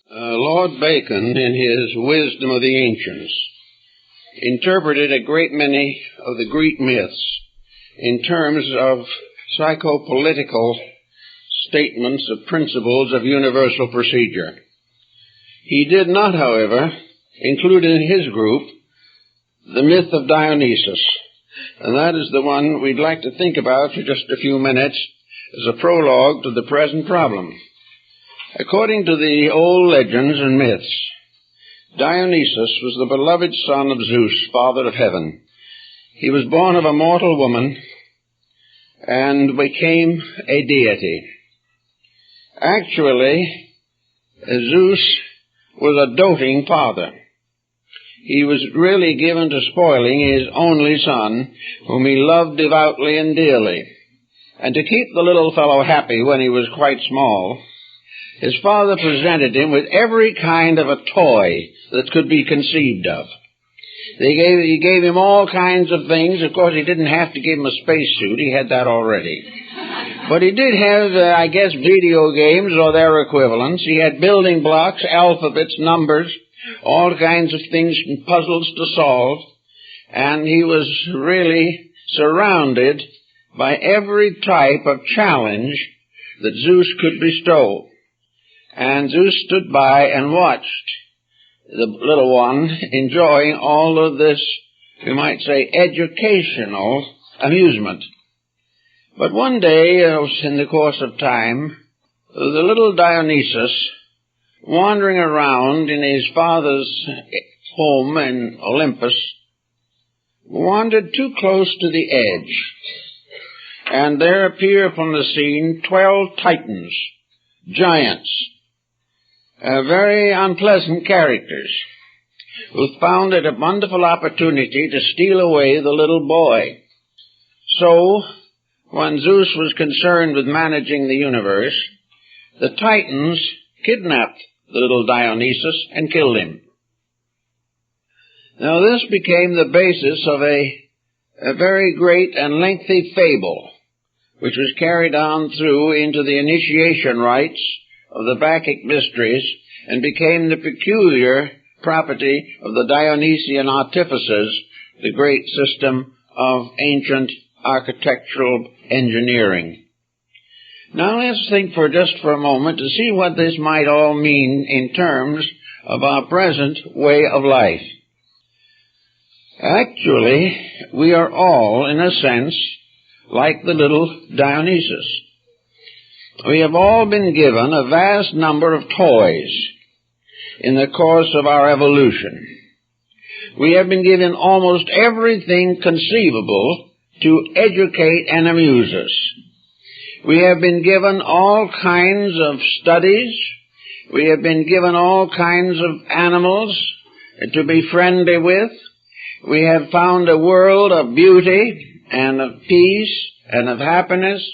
Lord Bacon, in his Wisdom of the Ancients, interpreted a great many of the Greek myths in terms of psychopolitical statements of principles of universal procedure. He did not, however, include in his group the myth of Dionysus, and that is the one we'd like to think about for just a few minutes as a prologue to the present problem. According to the old legends and myths, Dionysus was the beloved son of Zeus, father of heaven. He was born of a mortal woman and became a deity. Actually, Zeus was a doting father. He was really given to spoiling his only son, whom he loved devoutly and dearly. And to keep the little fellow happy when he was quite small, his father presented him with every kind of a toy that could be conceived of. He gave him all kinds of things. Of course, he didn't have to give him a spacesuit. He had that already. But he did have, video games or their equivalents. He had building blocks, alphabets, numbers, all kinds of things and puzzles to solve. And he was really surrounded by every type of challenge that Zeus could bestow. And Zeus stood by and watched the little one enjoying all of this, you might say, educational amusement. But one day, in the course of time, the little Dionysus, wandering around in his father's home in Olympus, wandered too close to the edge. And there appear upon the scene 12 Titans, giants, very unpleasant characters, who found it a wonderful opportunity to steal away the little boy. So, when Zeus was concerned with managing the universe, the Titans kidnapped the little Dionysus and killed him. Now this became the basis of a very great and lengthy fable, which was carried on through into the initiation rites of the Bacchic mysteries and became the peculiar property of the Dionysian artificers, the great system of ancient architectural engineering. Now let's think for a moment to see what this might all mean in terms of our present way of life. Actually, we are all, in a sense, like the little Dionysus. We have all been given a vast number of toys in the course of our evolution. We have been given almost everything conceivable to educate and amuse us. We have been given all kinds of studies. We have been given all kinds of animals to be friendly with. We have found a world of beauty and of peace and of happiness,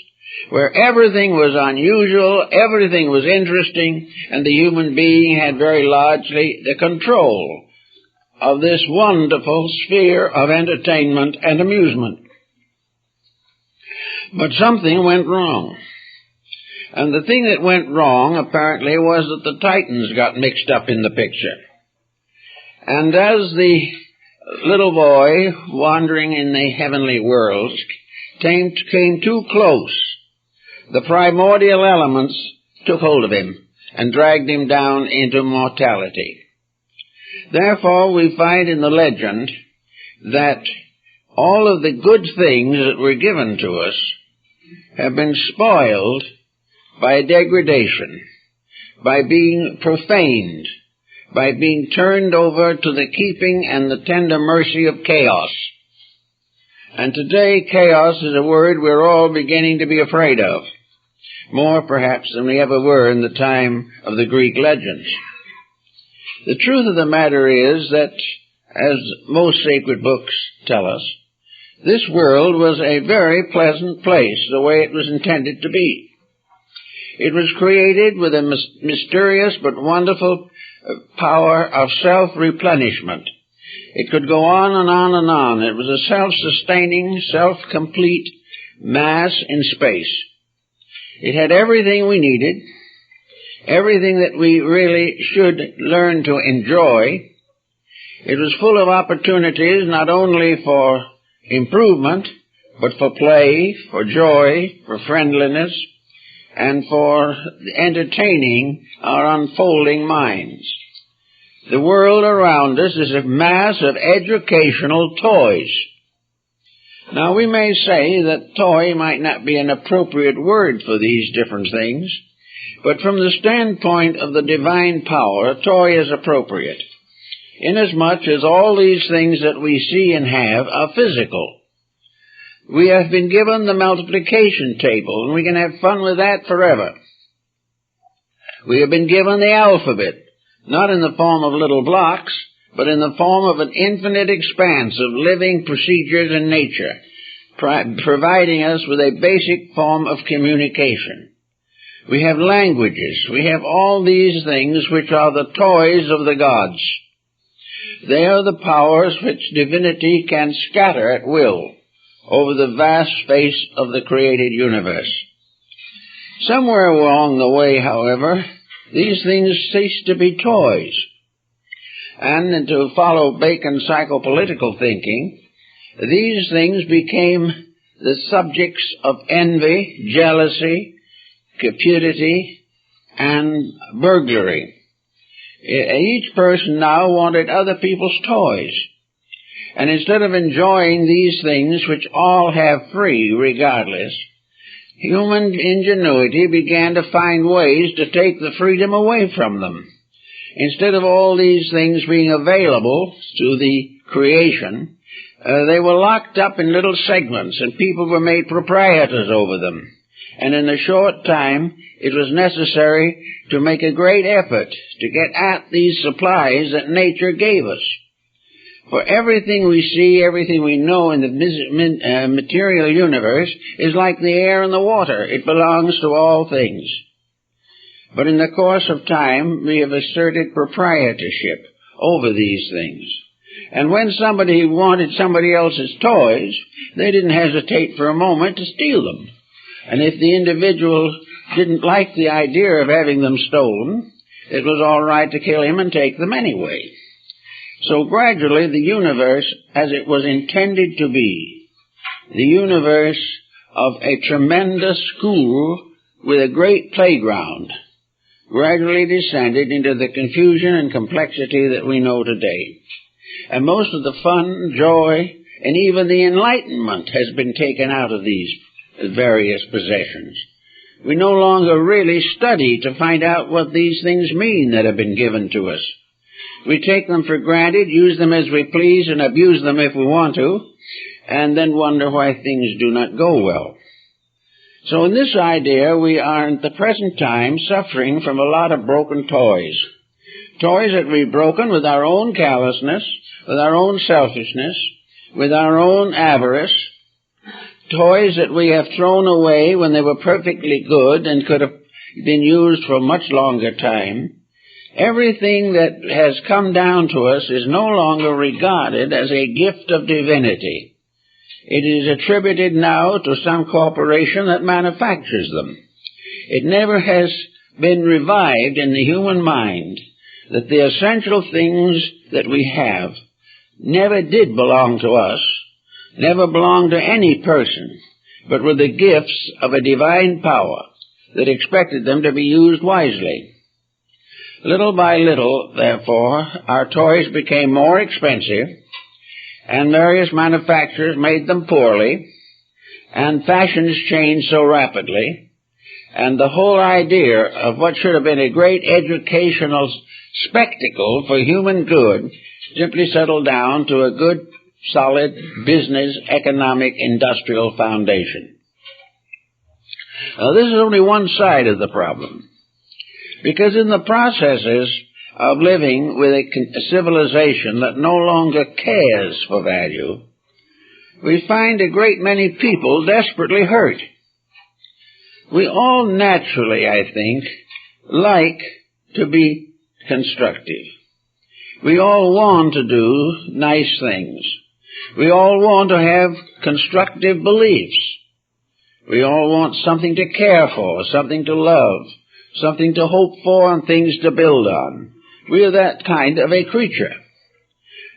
where everything was unusual, everything was interesting, and the human being had very largely the control of this wonderful sphere of entertainment and amusement. But something went wrong. And the thing that went wrong, apparently, was that the Titans got mixed up in the picture. And as the little boy, wandering in the heavenly worlds, came too close, the primordial elements took hold of him and dragged him down into mortality. Therefore, we find in the legend that all of the good things that were given to us have been spoiled by degradation, by being profaned, by being turned over to the keeping and the tender mercy of chaos. And today, chaos is a word we're all beginning to be afraid of, more perhaps than we ever were in the time of the Greek legends. The truth of the matter is that, as most sacred books tell us, this world was a very pleasant place, the way it was intended to be. It was created with a mysterious but wonderful power of self-replenishment. It could go on and on and on. It was a self-sustaining, self-complete mass in space. It had everything we needed. everything that we really should learn to enjoy. It was full of opportunities not only for improvement, but for play, for joy, for friendliness, and for entertaining our unfolding minds. The world around us is a mass of educational toys. Now, we may say that toy might not be an appropriate word for these different things, but from the standpoint of the divine power, toy is appropriate, inasmuch as all these things that we see and have are physical. We have been given the multiplication table, and we can have fun with that forever. We have been given the alphabet, not in the form of little blocks, but in the form of an infinite expanse of living procedures in nature, providing us with a basic form of communication. We have languages. We have all these things which are the toys of the gods. They are the powers which divinity can scatter at will over the vast space of the created universe. Somewhere along the way, however, these things cease to be toys. And to follow Bacon's psychopolitical thinking, these things became the subjects of envy, jealousy, cupidity, and burglary. Each person now wanted other people's toys. And instead of enjoying these things which all have free regardless, human ingenuity began to find ways to take the freedom away from them. Instead of all these things being available to the creation, they were locked up in little segments, and people were made proprietors over them. And in a short time, it was necessary to make a great effort to get at these supplies that nature gave us. For everything we see, everything we know in the material universe is like the air and the water. It belongs to all things. But in the course of time, we have asserted proprietorship over these things. And when somebody wanted somebody else's toys, they didn't hesitate for a moment to steal them. And if the individual didn't like the idea of having them stolen, it was all right to kill him and take them anyway. So gradually the universe, as it was intended to be, the universe of a tremendous school with a great playground, gradually descended into the confusion and complexity that we know today. And most of the fun, joy, and even the enlightenment has been taken out of these various possessions. We no longer really study to find out what these things mean that have been given to us. We take them for granted, use them as we please, and abuse them if we want to, and then wonder why things do not go well. So in this idea, we are at the present time suffering from a lot of broken toys. Toys that we've broken with our own callousness, with our own selfishness, with our own avarice. Toys that we have thrown away when they were perfectly good and could have been used for a much longer time. Everything that has come down to us is no longer regarded as a gift of divinity. It is attributed now to some corporation that manufactures them. It never has been revived in the human mind that the essential things that we have never did belong to us, never belonged to any person, but were the gifts of a divine power that expected them to be used wisely. Little by little, therefore, our toys became more expensive, and various manufacturers made them poorly, and fashions changed so rapidly, and the whole idea of what should have been a great educational spectacle for human good simply settled down to a good, solid business, economic, industrial foundation. Now, this is only one side of the problem. Because in the processes of living with a civilization that no longer cares for value, we find a great many people desperately hurt. We all naturally, I think, like to be constructive. We all want to do nice things. We all want to have constructive beliefs. We all want something to care for, something to love, something to hope for and things to build on. We are that kind of a creature.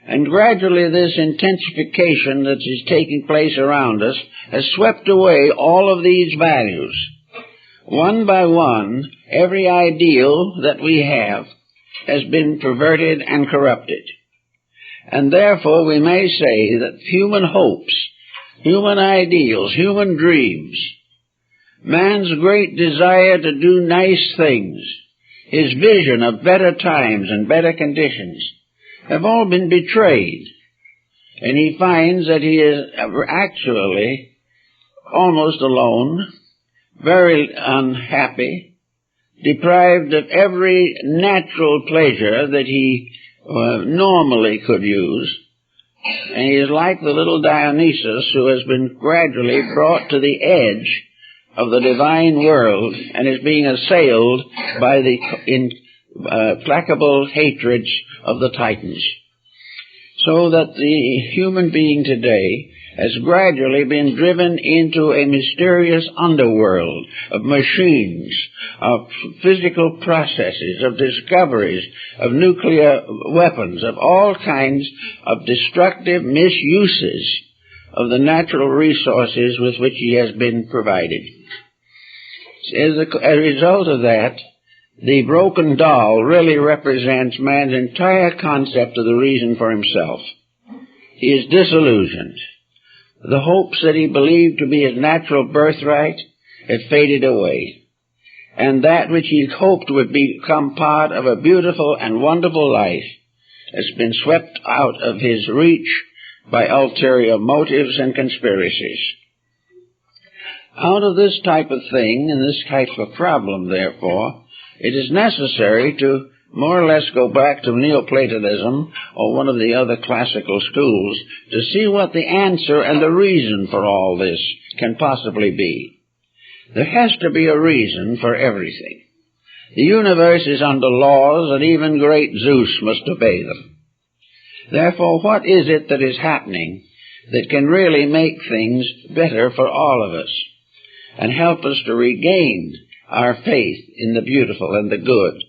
And gradually this intensification that is taking place around us has swept away all of these values. One by one, every ideal that we have has been perverted and corrupted. And therefore we may say that human hopes, human ideals, human dreams, man's great desire to do nice things, his vision of better times and better conditions, have all been betrayed. And he finds that he is actually almost alone, very unhappy, deprived of every natural pleasure that he normally could use. And he is like the little Dionysus who has been gradually brought to the edge of the divine world and is being assailed by the implacable hatreds of the Titans. So that the human being today has gradually been driven into a mysterious underworld of machines, of physical processes, of discoveries, of nuclear weapons, of all kinds of destructive misuses of the natural resources with which he has been provided. As a result of that, the broken doll really represents man's entire concept of the reason for himself. He is disillusioned. The hopes that he believed to be his natural birthright have faded away. And that which he hoped would become part of a beautiful and wonderful life has been swept out of his reach by ulterior motives and conspiracies. Out of this type of thing and this type of problem, therefore, it is necessary to more or less go back to Neoplatonism or one of the other classical schools to see what the answer and the reason for all this can possibly be. There has to be a reason for everything. The universe is under laws, and even great Zeus must obey them. Therefore, what is it that is happening that can really make things better for all of us and help us to regain our faith in the beautiful and the good,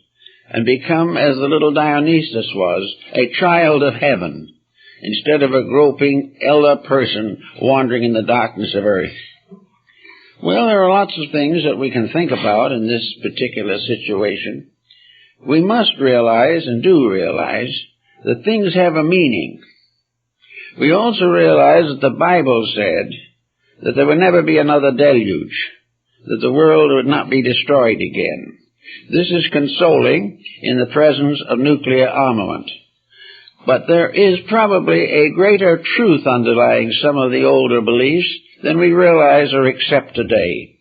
and become, as the little Dionysus was, a child of heaven, instead of a groping elder person wandering in the darkness of earth? Well, there are lots of things that we can think about in this particular situation. We must realize, and do realize, that things have a meaning. We also realize that the Bible said that there would never be another deluge, that the world would not be destroyed again. This is consoling in the presence of nuclear armament. But there is probably a greater truth underlying some of the older beliefs than we realize or accept today.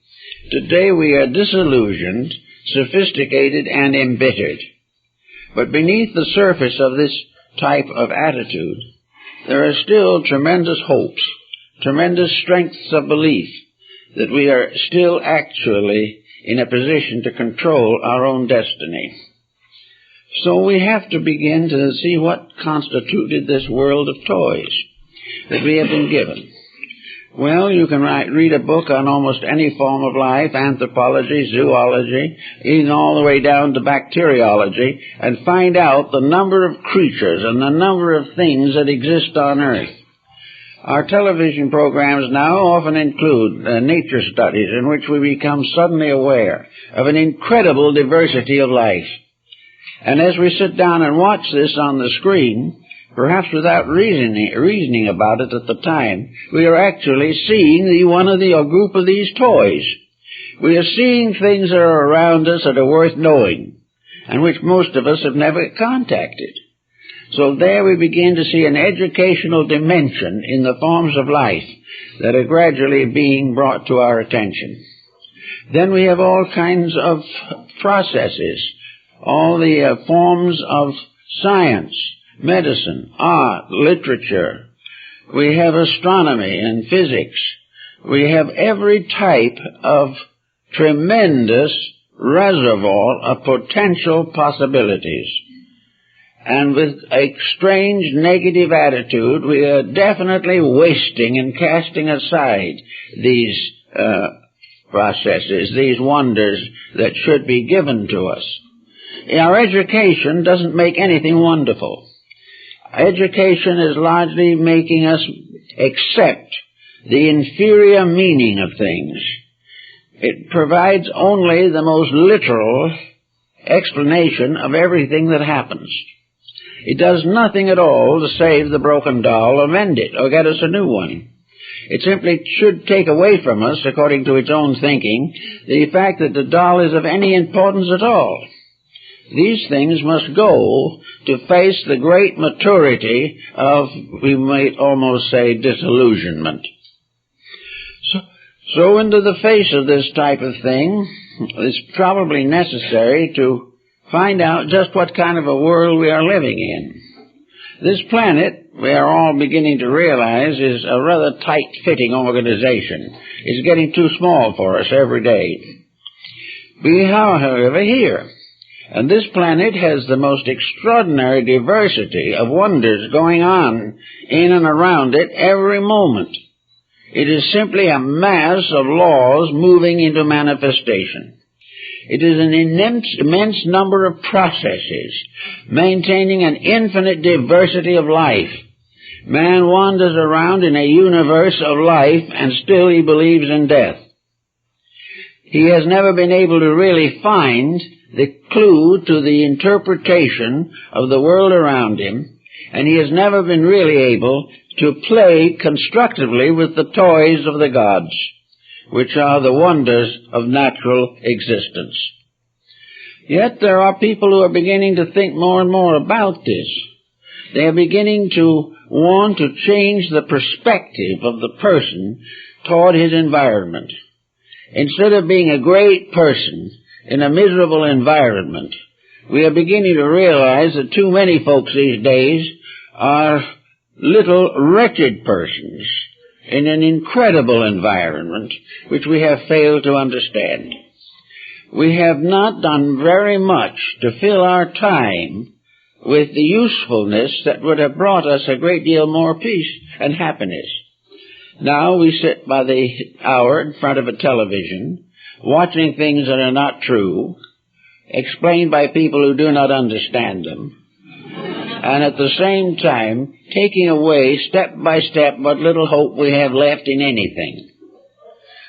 Today we are disillusioned, sophisticated, and embittered. But beneath the surface of this type of attitude, there are still tremendous hopes, tremendous strengths of belief that we are still actually in a position to control our own destiny. So we have to begin to see what constituted this world of toys that we have been given. Well, you can read a book on almost any form of life, anthropology, zoology, even all the way down to bacteriology, and find out the number of creatures and the number of things that exist on Earth. Our television programs now often include nature studies in which we become suddenly aware of an incredible diversity of life. And as we sit down and watch this on the screen, perhaps without reasoning about it at the time, we are actually seeing a group of these toys. We are seeing things that are around us that are worth knowing, and which most of us have never contacted. So there we begin to see an educational dimension in the forms of life that are gradually being brought to our attention. Then we have all kinds of processes, all the forms of science, medicine, art, literature. We have astronomy and physics. We have every type of tremendous reservoir of potential possibilities. And with a strange negative attitude, we are definitely wasting and casting aside these processes, these wonders that should be given to us. Our education doesn't make anything wonderful. Education is largely making us accept the inferior meaning of things. It provides only the most literal explanation of everything that happens. It does nothing at all to save the broken doll or mend it or get us a new one. It simply should take away from us, according to its own thinking, the fact that the doll is of any importance at all. These things must go to face the great maturity of, we might almost say, disillusionment. So into the face of this type of thing, it's probably necessary to find out just what kind of a world we are living in. This planet, we are all beginning to realize, is a rather tight-fitting organization. It's getting too small for us every day. We are, however, here. And this planet has the most extraordinary diversity of wonders going on in and around it every moment. It is simply a mass of laws moving into manifestation. It is an immense number of processes, maintaining an infinite diversity of life. Man wanders around in a universe of life, and still he believes in death. He has never been able to really find the clue to the interpretation of the world around him, and he has never been really able to play constructively with the toys of the gods, which are the wonders of natural existence. Yet there are people who are beginning to think more and more about this. They are beginning to want to change the perspective of the person toward his environment. Instead of being a great person in a miserable environment, we are beginning to realize that too many folks these days are little wretched persons in an incredible environment which we have failed to understand. We have not done very much to fill our time with the usefulness that would have brought us a great deal more peace and happiness. Now we sit by the hour in front of a television, watching things that are not true, explained by people who do not understand them, and at the same time taking away step by step what little hope we have left in anything.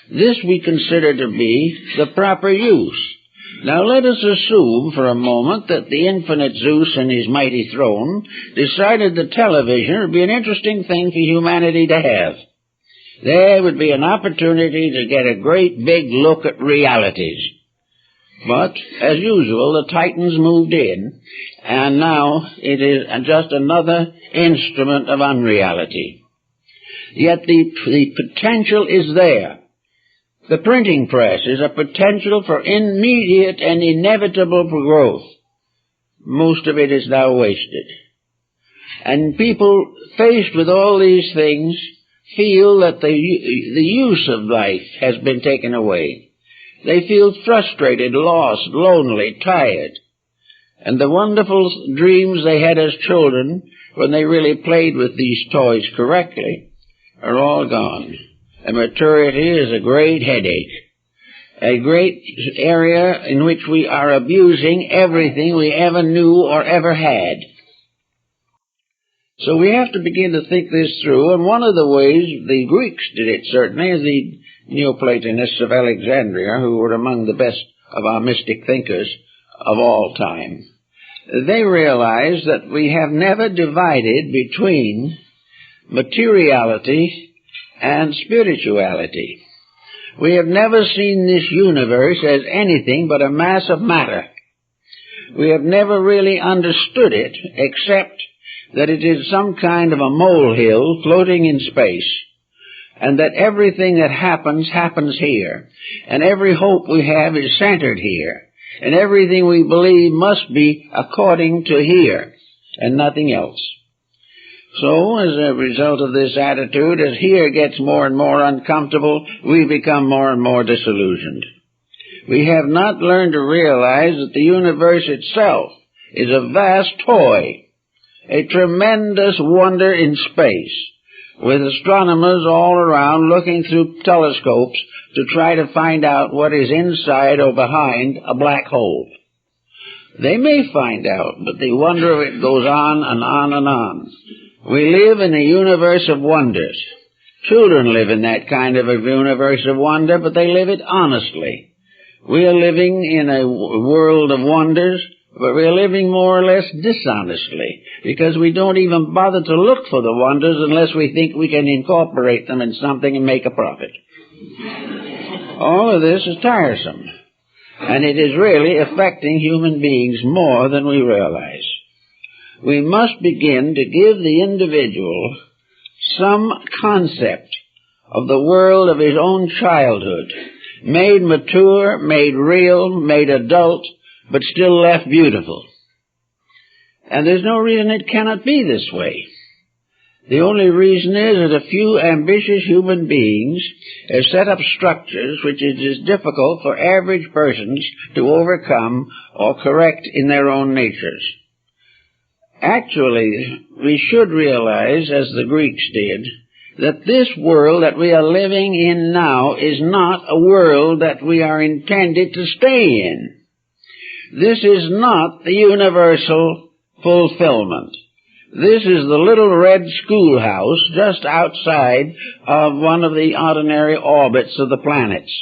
This we consider to be the proper use. Now let us assume for a moment that the infinite Zeus and his mighty throne decided that television would be an interesting thing for humanity to have. There would be an opportunity to get a great big look at realities. But, as usual, the Titans moved in, and now it is just another instrument of unreality. Yet the potential is there. The printing press is a potential for immediate and inevitable growth. Most of it is now wasted. And people faced with all these things feel that the use of life has been taken away. They feel frustrated, lost, lonely, tired. And the wonderful dreams they had as children, when they really played with these toys correctly, are all gone. And maturity is a great headache, a great area in which we are abusing everything we ever knew or ever had. So we have to begin to think this through, and one of the ways the Greeks did it, certainly, is the Neoplatonists of Alexandria, who were among the best of our mystic thinkers of all time. They realized that we have never divided between materiality and spirituality. We have never seen this universe as anything but a mass of matter. We have never really understood it except that it is some kind of a molehill floating in space, and that everything that happens here, and every hope we have is centered here, and everything we believe must be according to here, and nothing else. So, as a result of this attitude, as here gets more and more uncomfortable, we become more and more disillusioned. We have not learned to realize that the universe itself is a vast toy, a tremendous wonder in space, with astronomers all around looking through telescopes to try to find out what is inside or behind a black hole. They may find out, but they wonder if it goes on and on and on. We live in a universe of wonders. Children live in that kind of a universe of wonder, but they live it honestly. We are living in a world of wonders, but we are living more or less dishonestly, because we don't even bother to look for the wonders unless we think we can incorporate them in something and make a profit. All of this is tiresome, and it is really affecting human beings more than we realize. We must begin to give the individual some concept of the world of his own childhood, made mature, made real, made adult, but still left beautiful. And there's no reason it cannot be this way. The only reason is that a few ambitious human beings have set up structures which it is difficult for average persons to overcome or correct in their own natures. Actually, we should realize, as the Greeks did, that this world that we are living in now is not a world that we are intended to stay in. This is not the universal fulfillment. This is the little red schoolhouse just outside of one of the ordinary orbits of the planets.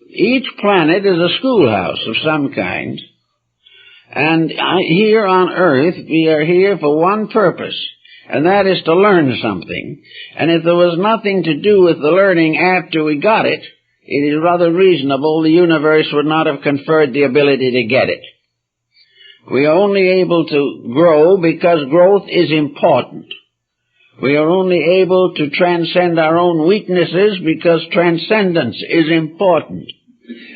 Each planet is a schoolhouse of some kind. And here on Earth, we are here for one purpose, and that is to learn something. And if there was nothing to do with the learning after we got it, it is rather reasonable the universe would not have conferred the ability to get it. We are only able to grow because growth is important. We are only able to transcend our own weaknesses because transcendence is important.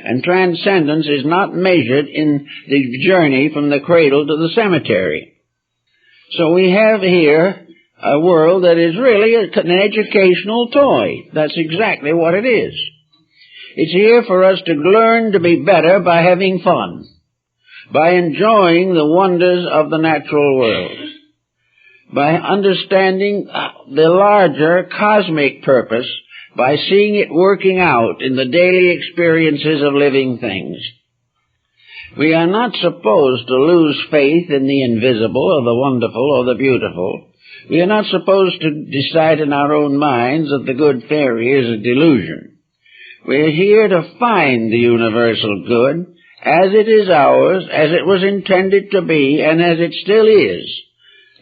And transcendence is not measured in the journey from the cradle to the cemetery. So we have here a world that is really an educational toy. That's exactly what it is. It's here for us to learn to be better by having fun, by enjoying the wonders of the natural world, by understanding the larger cosmic purpose, by seeing it working out in the daily experiences of living things. We are not supposed to lose faith in the invisible or the wonderful or the beautiful. We are not supposed to decide in our own minds that the good fairy is a delusion. We are here to find the universal good as it is ours, as it was intended to be, and as it still is,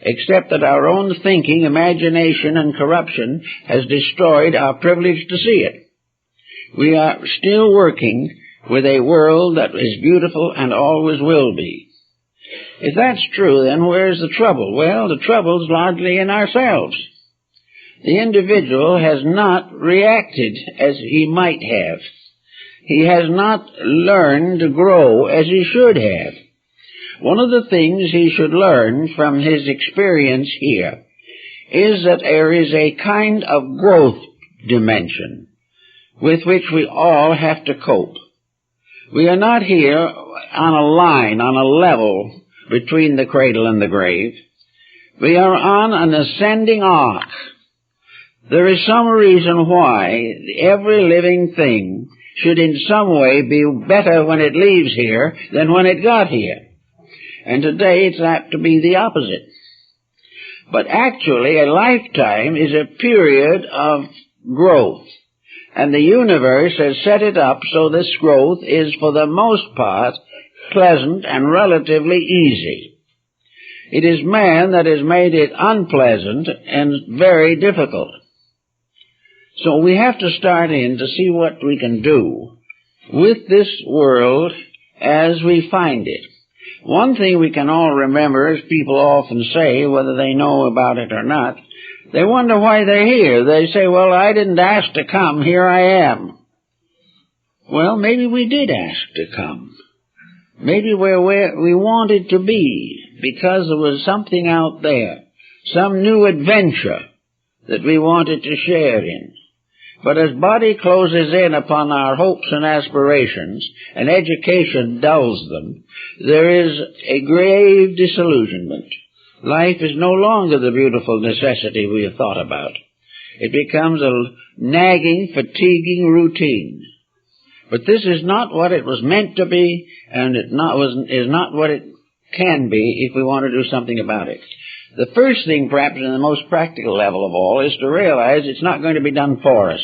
except that our own thinking, imagination, and corruption has destroyed our privilege to see it. We are still working with a world that is beautiful and always will be. If that's true, then where's the trouble? Well, the trouble's largely in ourselves. The individual has not reacted as he might have. He has not learned to grow as he should have. One of the things he should learn from his experience here is that there is a kind of growth dimension with which we all have to cope. We are not here on a line, on a level between the cradle and the grave. We are on an ascending arc. There is some reason why every living thing should in some way be better when it leaves here than when it got here. And today it's apt to be the opposite. But actually a lifetime is a period of growth. And the universe has set it up so this growth is for the most part pleasant and relatively easy. It is man that has made it unpleasant and very difficult. So we have to start in to see what we can do with this world as we find it. One thing we can all remember, as people often say, whether they know about it or not, they wonder why they're here. They say, well, I didn't ask to come, here I am. Well, maybe we did ask to come. Maybe we're where we wanted to be, because there was something out there, some new adventure that we wanted to share in. But as body closes in upon our hopes and aspirations, and education dulls them, there is a grave disillusionment. Life is no longer the beautiful necessity we have thought about. It becomes a nagging, fatiguing routine. But this is not what it was meant to be, and is not what it can be if we want to do something about it. The first thing, perhaps in the most practical level of all, is to realize it's not going to be done for us.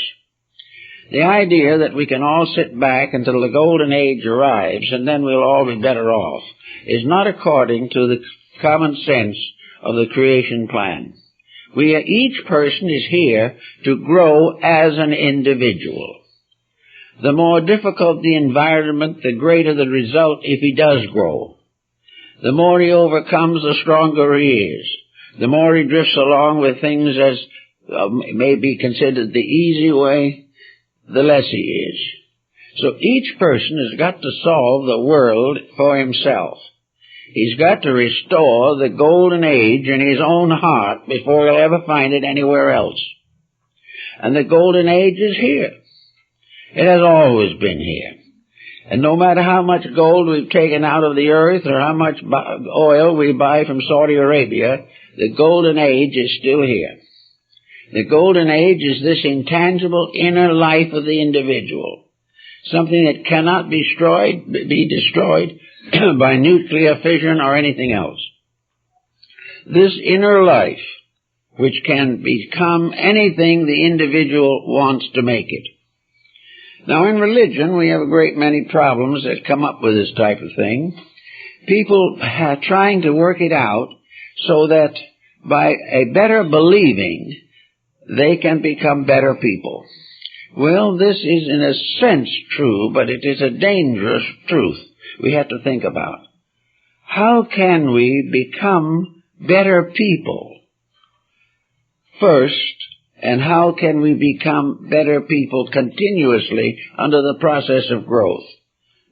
The idea that we can all sit back until the golden age arrives and then we'll all be better off is not according to the common sense of the creation plan. Each person is here to grow as an individual. The more difficult the environment, the greater the result if he does grow. The more he overcomes, the stronger he is. The more he drifts along with things as may be considered the easy way, the less he is. So each person has got to solve the world for himself. He's got to restore the golden age in his own heart before he'll ever find it anywhere else. And the golden age is here. It has always been here. And no matter how much gold we've taken out of the earth or how much oil we buy from Saudi Arabia, the golden age is still here. The golden age is this intangible inner life of the individual, something that cannot be destroyed by nuclear fission or anything else. This inner life, which can become anything the individual wants to make it. Now, in religion, we have a great many problems that come up with this type of thing. People are trying to work it out so that by a better believing, they can become better people. Well, this is in a sense true, but it is a dangerous truth we have to think about. How can we become better people first, and how can we become better people continuously under the process of growth?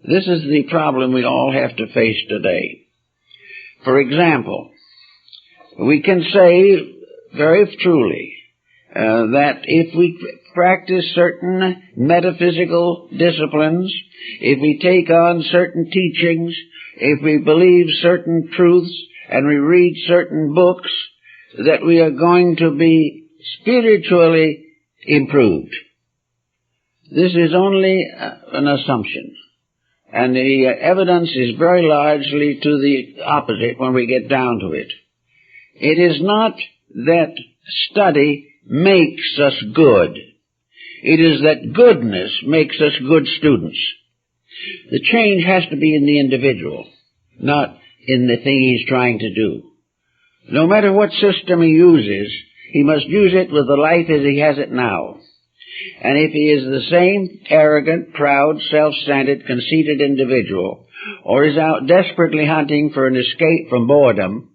This is the problem we all have to face today. For example, we can say very truly that if we practice certain metaphysical disciplines, if we take on certain teachings, if we believe certain truths, and we read certain books, that we are going to be spiritually improved. This is only an assumption. And the evidence is very largely to the opposite when we get down to it. It is not that study makes us good. It is that goodness makes us good students. The change has to be in the individual, not in the thing he's trying to do. No matter what system he uses, he must use it with the life as he has it now. And if he is the same arrogant, proud, self-centered, conceited individual, or is out desperately hunting for an escape from boredom,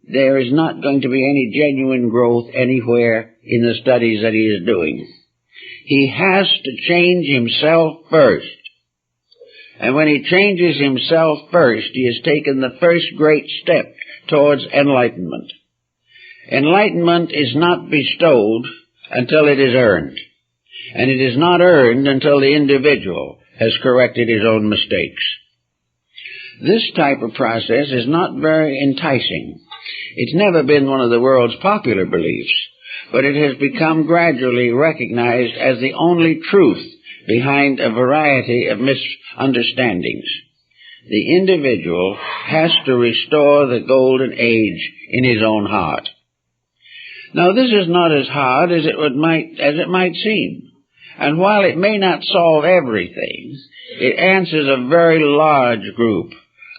there is not going to be any genuine growth anywhere in the studies that he is doing. He has to change himself first. And when he changes himself first, he has taken the first great step towards enlightenment. Enlightenment is not bestowed until it is earned. And it is not earned until the individual has corrected his own mistakes. This type of process is not very enticing. It's never been one of the world's popular beliefs, but it has become gradually recognized as the only truth behind a variety of misunderstandings. The individual has to restore the golden age in his own heart. Now, this is not as hard as it might seem. And while it may not solve everything, it answers a very large group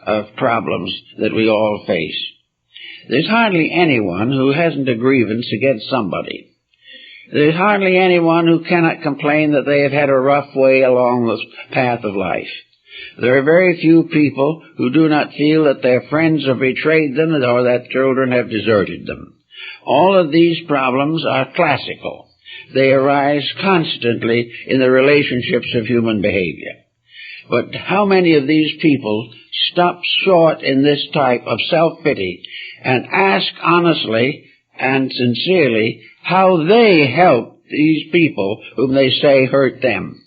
of problems that we all face. There's hardly anyone who hasn't a grievance against somebody. There's hardly anyone who cannot complain that they have had a rough way along the path of life. There are very few people who do not feel that their friends have betrayed them or that children have deserted them. All of these problems are classical. They arise constantly in the relationships of human behavior. But how many of these people stop short in this type of self-pity and ask honestly and sincerely how they helped these people whom they say hurt them?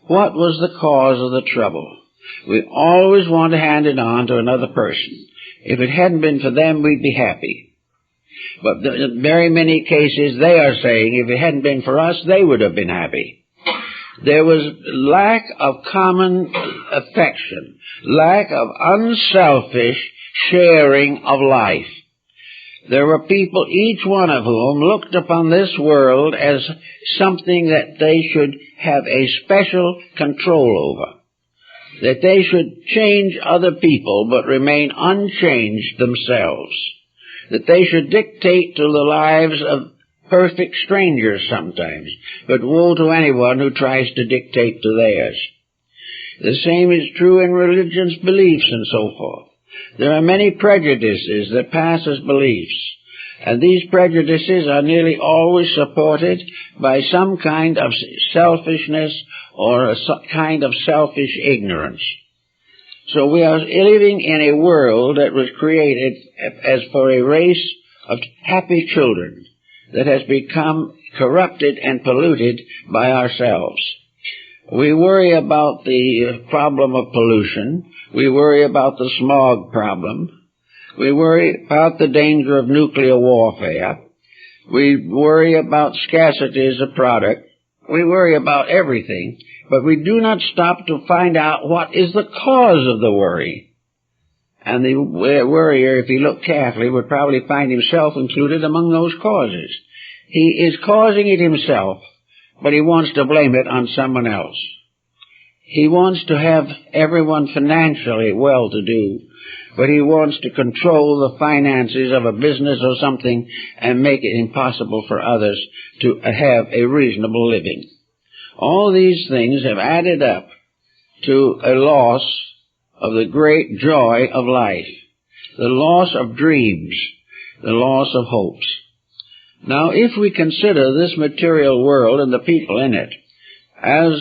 What was the cause of the trouble? We always want to hand it on to another person. If it hadn't been for them, we'd be happy. But in very many cases, they are saying if it hadn't been for us, they would have been happy. There was lack of common affection, lack of unselfish sharing of life. There were people, each one of whom looked upon this world as something that they should have a special control over, that they should change other people but remain unchanged themselves, that they should dictate to the lives of perfect strangers sometimes, but woe to anyone who tries to dictate to theirs. The same is true in religious beliefs and so forth. There are many prejudices that pass as beliefs, and these prejudices are nearly always supported by some kind of selfishness or a kind of selfish ignorance. So we are living in a world that was created as for a race of happy children that has become corrupted and polluted by ourselves. We worry about the problem of pollution. We worry about the smog problem. We worry about the danger of nuclear warfare. We worry about scarcities of product. We worry about everything, but we do not stop to find out what is the cause of the worry. And the worrier, if he looked carefully, would probably find himself included among those causes. He is causing it himself, but he wants to blame it on someone else. He wants to have everyone financially well-to-do, but he wants to control the finances of a business or something and make it impossible for others to have a reasonable living. All these things have added up to a loss of the great joy of life, the loss of dreams, the loss of hopes. Now, if we consider this material world and the people in it as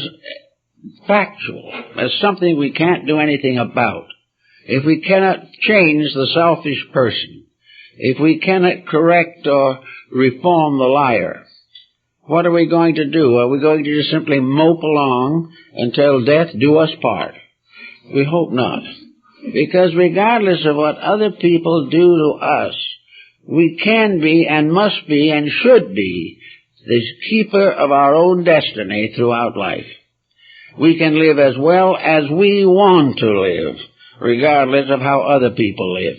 factual, as something we can't do anything about, if we cannot change the selfish person, if we cannot correct or reform the liar, what are we going to do? Are we going to just simply mope along until death do us part? We hope not. Because regardless of what other people do to us, we can be and must be and should be the keeper of our own destiny throughout life. We can live as well as we want to live, regardless of how other people live.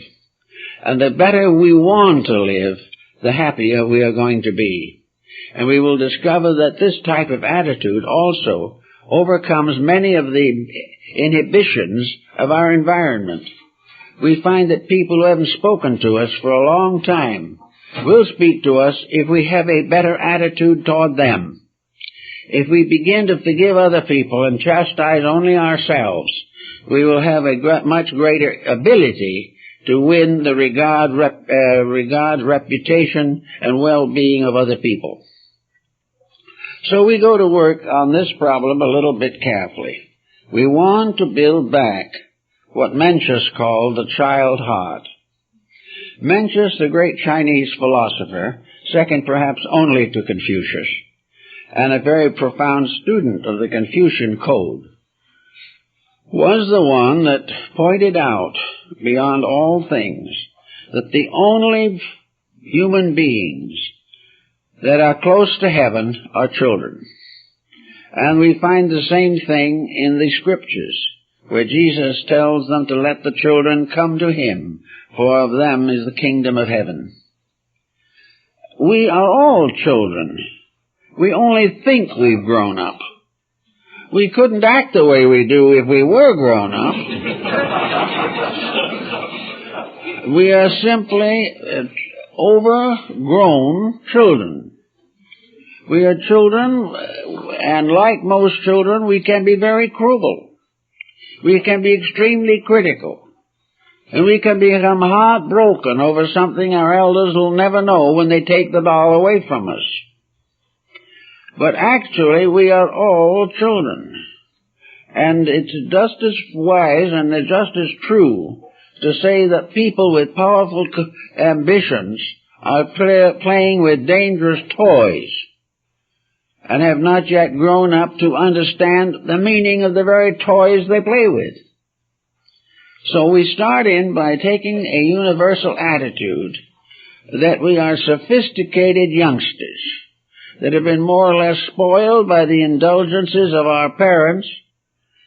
And the better we want to live, the happier we are going to be. And we will discover that this type of attitude also overcomes many of the inhibitions of our environment. We find that people who haven't spoken to us for a long time will speak to us if we have a better attitude toward them. If we begin to forgive other people and chastise only ourselves, we will have a much greater ability to win the regard, reputation, and well-being of other people. So we go to work on this problem a little bit carefully. We want to build back what Mencius called the child heart. Mencius, the great Chinese philosopher, second perhaps only to Confucius, and a very profound student of the Confucian code, was the one that pointed out, beyond all things, that the only human beings that are close to heaven are children. And we find the same thing in the Scriptures, where Jesus tells them to let the children come to Him, for of them is the kingdom of heaven. We are all children. We only think we've grown up. We couldn't act the way we do if we were grown up. We are simply overgrown children. We are children, and like most children, we can be very cruel. We can be extremely critical. And we can become heartbroken over something our elders will never know when they take the doll away from us. But actually, we are all children. And it's just as wise and just as true to say that people with powerful ambitions are playing with dangerous toys and have not yet grown up to understand the meaning of the very toys they play with. So we start in by taking a universal attitude that we are sophisticated youngsters that have been more or less spoiled by the indulgences of our parents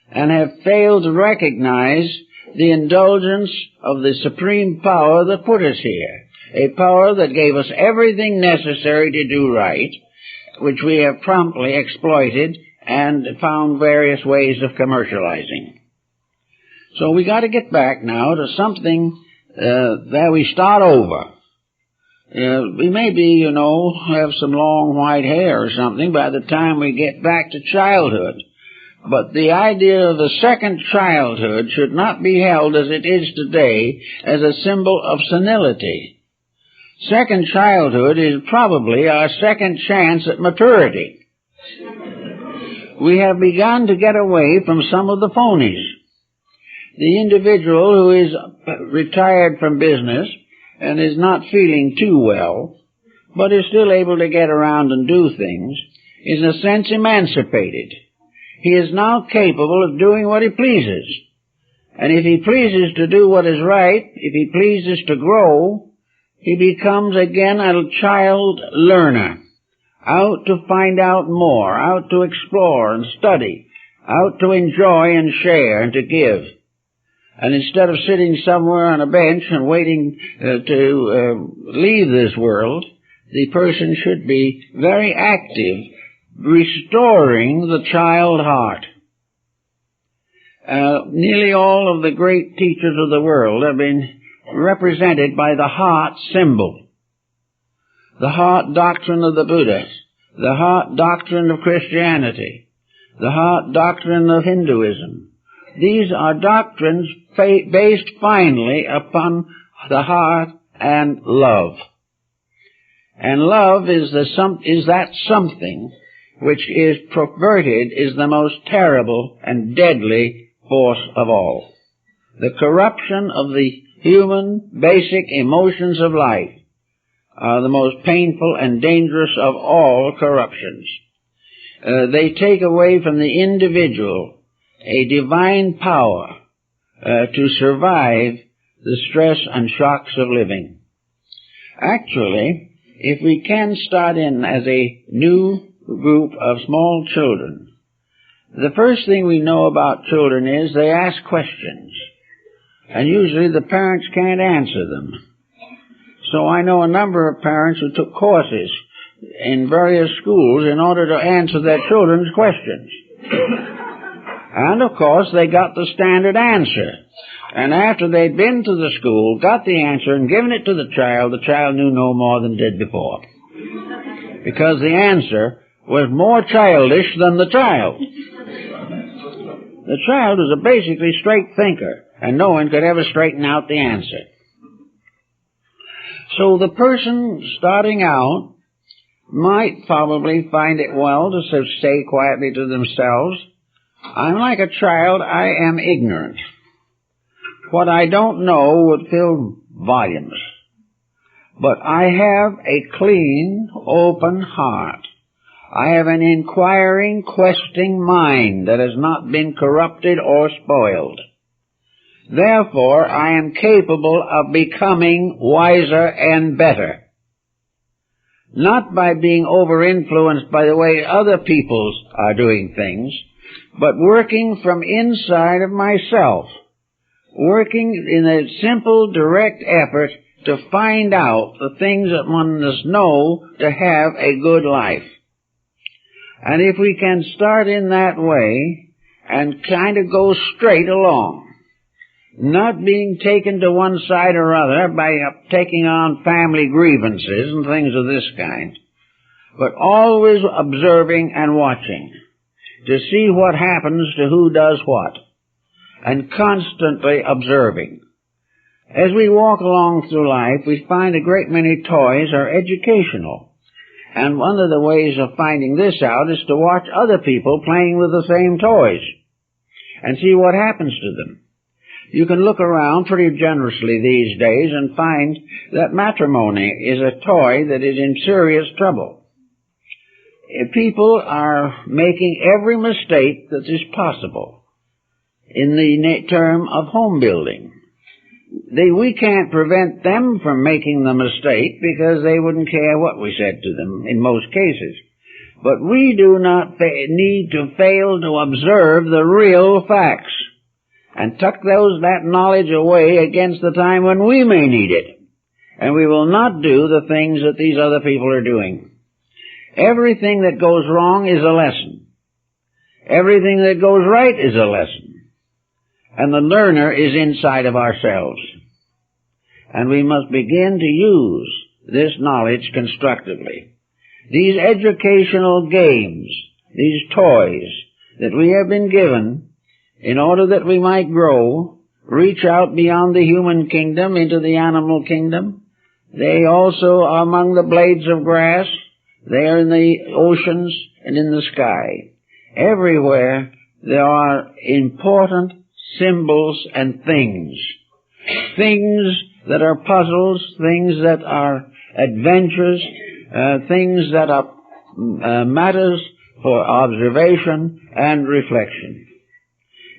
and have failed to recognize the indulgence of the supreme power that put us here, a power that gave us everything necessary to do right, which we have promptly exploited and found various ways of commercializing. So we got to get back now to something that we start over. We maybe, have some long white hair or something by the time we get back to childhood. But the idea of a second childhood should not be held as it is today as a symbol of senility. Second childhood is probably our second chance at maturity. We have begun to get away from some of the phonies. The individual who is retired from business and is not feeling too well, but is still able to get around and do things, is in a sense emancipated. He is now capable of doing what he pleases. And if he pleases to do what is right, if he pleases to grow, he becomes again a child learner, out to find out more, out to explore and study, out to enjoy and share and to give. And instead of sitting somewhere on a bench and waiting to leave this world, the person should be very active, restoring the child heart. Nearly all of the great teachers of the world have been represented by the heart symbol. The heart doctrine of the Buddha, the heart doctrine of Christianity, the heart doctrine of Hinduism. These are doctrines based finally upon the heart and love. And love is that something which is perverted, is the most terrible and deadly force of all. The corruption of the human basic emotions of life are the most painful and dangerous of all corruptions. They take away from the individual a divine power to survive the stress and shocks of living. Actually, if we can start in as a new group of small children, the first thing we know about children is they ask questions, and usually the parents can't answer them. So I know a number of parents who took courses in various schools in order to answer their children's questions. And, of course, they got the standard answer. And after they'd been to the school, got the answer, and given it to the child knew no more than did before. Because the answer was more childish than the child. The child was a basically straight thinker, and no one could ever straighten out the answer. So the person starting out might probably find it well to say quietly to themselves, I'm like a child, I am ignorant. What I don't know would fill volumes. But I have a clean, open heart. I have an inquiring, questing mind that has not been corrupted or spoiled. Therefore, I am capable of becoming wiser and better. Not by being over-influenced by the way other people are doing things, but working from inside of myself, working in a simple, direct effort to find out the things that one must know to have a good life. And if we can start in that way and kind of go straight along, not being taken to one side or other by taking on family grievances and things of this kind, but always observing and watching to see what happens to who does what, and constantly observing. As we walk along through life, we find a great many toys are educational. And one of the ways of finding this out is to watch other people playing with the same toys and see what happens to them. You can look around pretty generously these days and find that matrimony is a toy that is in serious trouble. People are making every mistake that is possible in the term of home building. We can't prevent them from making the mistake because they wouldn't care what we said to them in most cases. But we do not need to fail to observe the real facts and tuck that knowledge away against the time when we may need it. And we will not do the things that these other people are doing. Everything that goes wrong is a lesson. Everything that goes right is a lesson. And the learner is inside of ourselves. And we must begin to use this knowledge constructively. These educational games, these toys that we have been given in order that we might grow, reach out beyond the human kingdom into the animal kingdom. They also are among the blades of grass. They are in the oceans and in the sky. Everywhere there are important symbols and things. Things that are puzzles, things that are adventures, things that are matters for observation and reflection.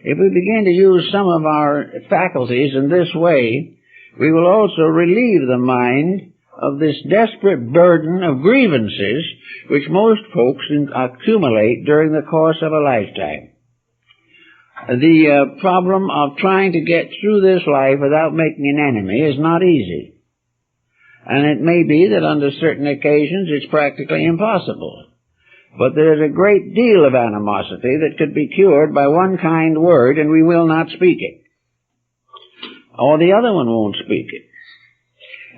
If we begin to use some of our faculties in this way, we will also relieve the mind of this desperate burden of grievances which most folks accumulate during the course of a lifetime. The problem of trying to get through this life without making an enemy is not easy. And it may be that under certain occasions it's practically impossible. But there is a great deal of animosity that could be cured by one kind word, and we will not speak it. Or the other one won't speak it.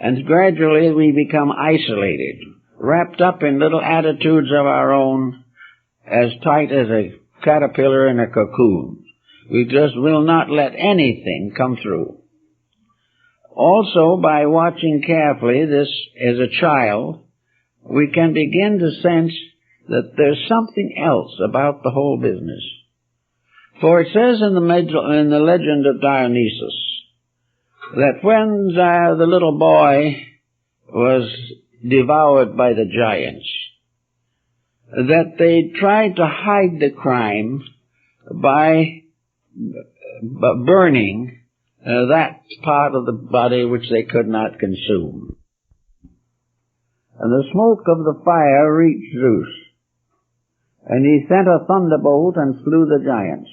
And gradually we become isolated, wrapped up in little attitudes of our own, as tight as a caterpillar in a cocoon. We just will not let anything come through. Also, by watching carefully this as a child, we can begin to sense that there's something else about the whole business. For it says in the legend of Dionysus that when the little boy was devoured by the giants, that they tried to hide the crime by burning that part of the body which they could not consume. And the smoke of the fire reached Zeus, and he sent a thunderbolt and slew the giants.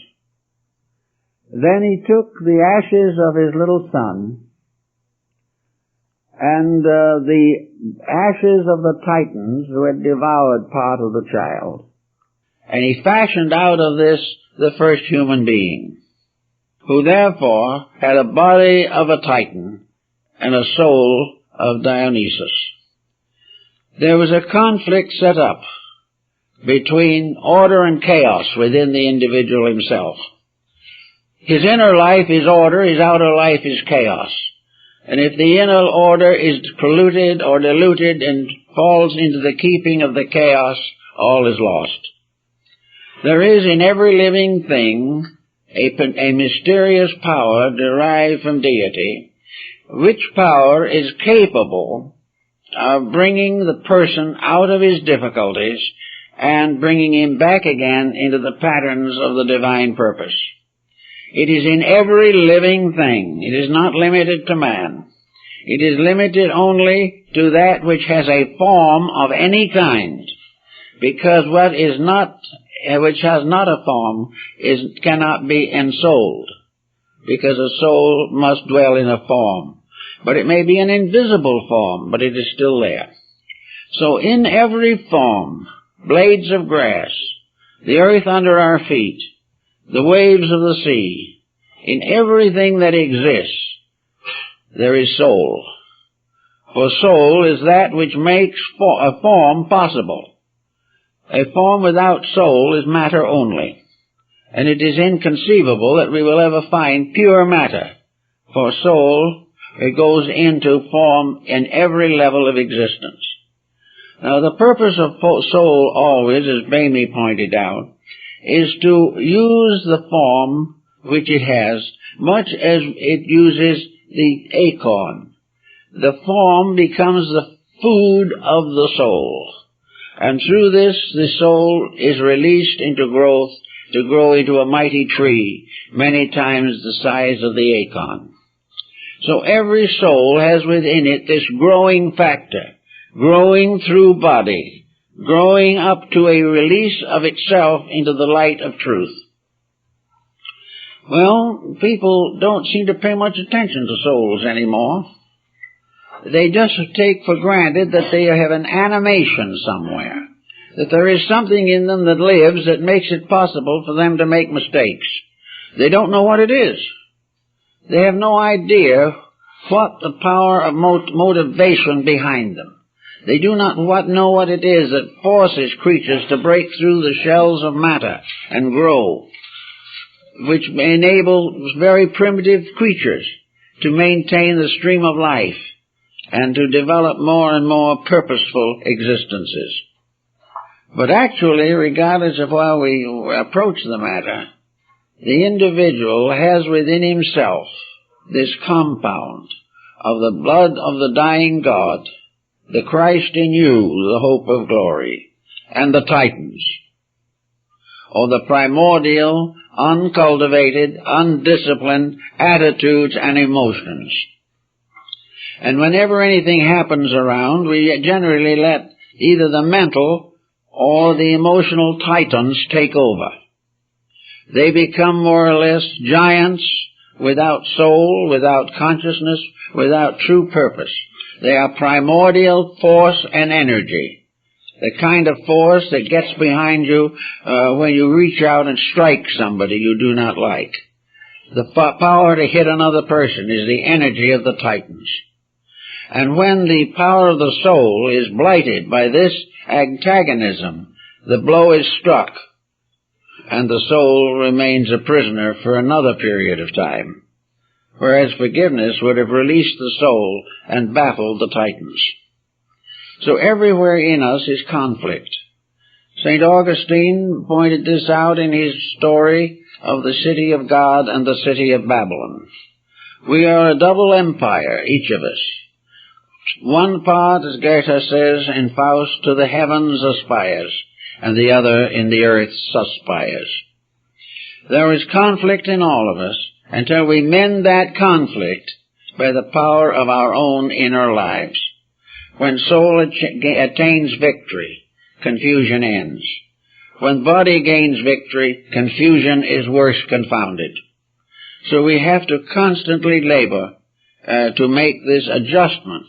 Then he took the ashes of his little son and the ashes of the Titans who had devoured part of the child, and he fashioned out of this the first human being, who therefore had a body of a Titan and a soul of Dionysus. There was a conflict set up between order and chaos within the individual himself. His inner life is order, his outer life is chaos. And if the inner order is polluted or diluted and falls into the keeping of the chaos, all is lost. There is in every living thing a mysterious power derived from deity, which power is capable of bringing the person out of his difficulties and bringing him back again into the patterns of the divine purpose. It is in every living thing. It is not limited to man. It is limited only to that which has a form of any kind, because which has not a form cannot be ensouled, because a soul must dwell in a form. But it may be an invisible form, but it is still there. So in every form, blades of grass, the earth under our feet, the waves of the sea, in everything that exists, there is soul. For soul is that which makes a form possible. A form without soul is matter only, and it is inconceivable that we will ever find pure matter. For soul, it goes into form in every level of existence. Now, the purpose of soul always, as Bamey pointed out, is to use the form which it has, much as it uses the acorn. The form becomes the food of the soul. And through this, the soul is released into growth to grow into a mighty tree, many times the size of the acorn. So every soul has within it this growing factor, growing through body, growing up to a release of itself into the light of truth. Well, people don't seem to pay much attention to souls anymore. They just take for granted that they have an animation somewhere, that there is something in them that lives that makes it possible for them to make mistakes. They don't know what it is. They have no idea what the power of motivation behind them. They do not know what it is that forces creatures to break through the shells of matter and grow, which enable very primitive creatures to maintain the stream of life and to develop more and more purposeful existences. But actually, regardless of how we approach the matter, the individual has within himself this compound of the blood of the dying God, the Christ in you, the hope of glory, and the Titans, or the primordial, uncultivated, undisciplined attitudes and emotions. And whenever anything happens around, we generally let either the mental or the emotional Titans take over. They become more or less giants without soul, without consciousness, without true purpose. They are primordial force and energy, the kind of force that gets behind you when you reach out and strike somebody you do not like. The power to hit another person is the energy of the Titans. And when the power of the soul is blighted by this antagonism, the blow is struck, and the soul remains a prisoner for another period of time, whereas forgiveness would have released the soul and baffled the Titans. So everywhere in us is conflict. St. Augustine pointed this out in his story of the city of God and the city of Babylon. We are a double empire, each of us. One part, as Goethe says in Faust, to the heavens aspires, and the other in the earth suspires. There is conflict in all of us until we mend that conflict by the power of our own inner lives. When soul attains victory, confusion ends. When body gains victory, confusion is worse confounded. So we have to constantly labor to make this adjustment.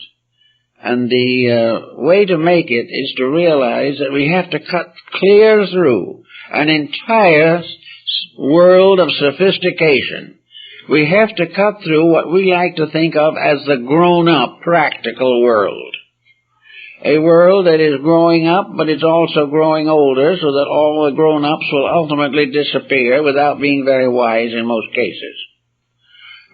And the way to make it is to realize that we have to cut clear through an entire world of sophistication. We have to cut through what we like to think of as the grown-up, practical world. A world that is growing up, but it's also growing older, so that all the grown-ups will ultimately disappear without being very wise in most cases.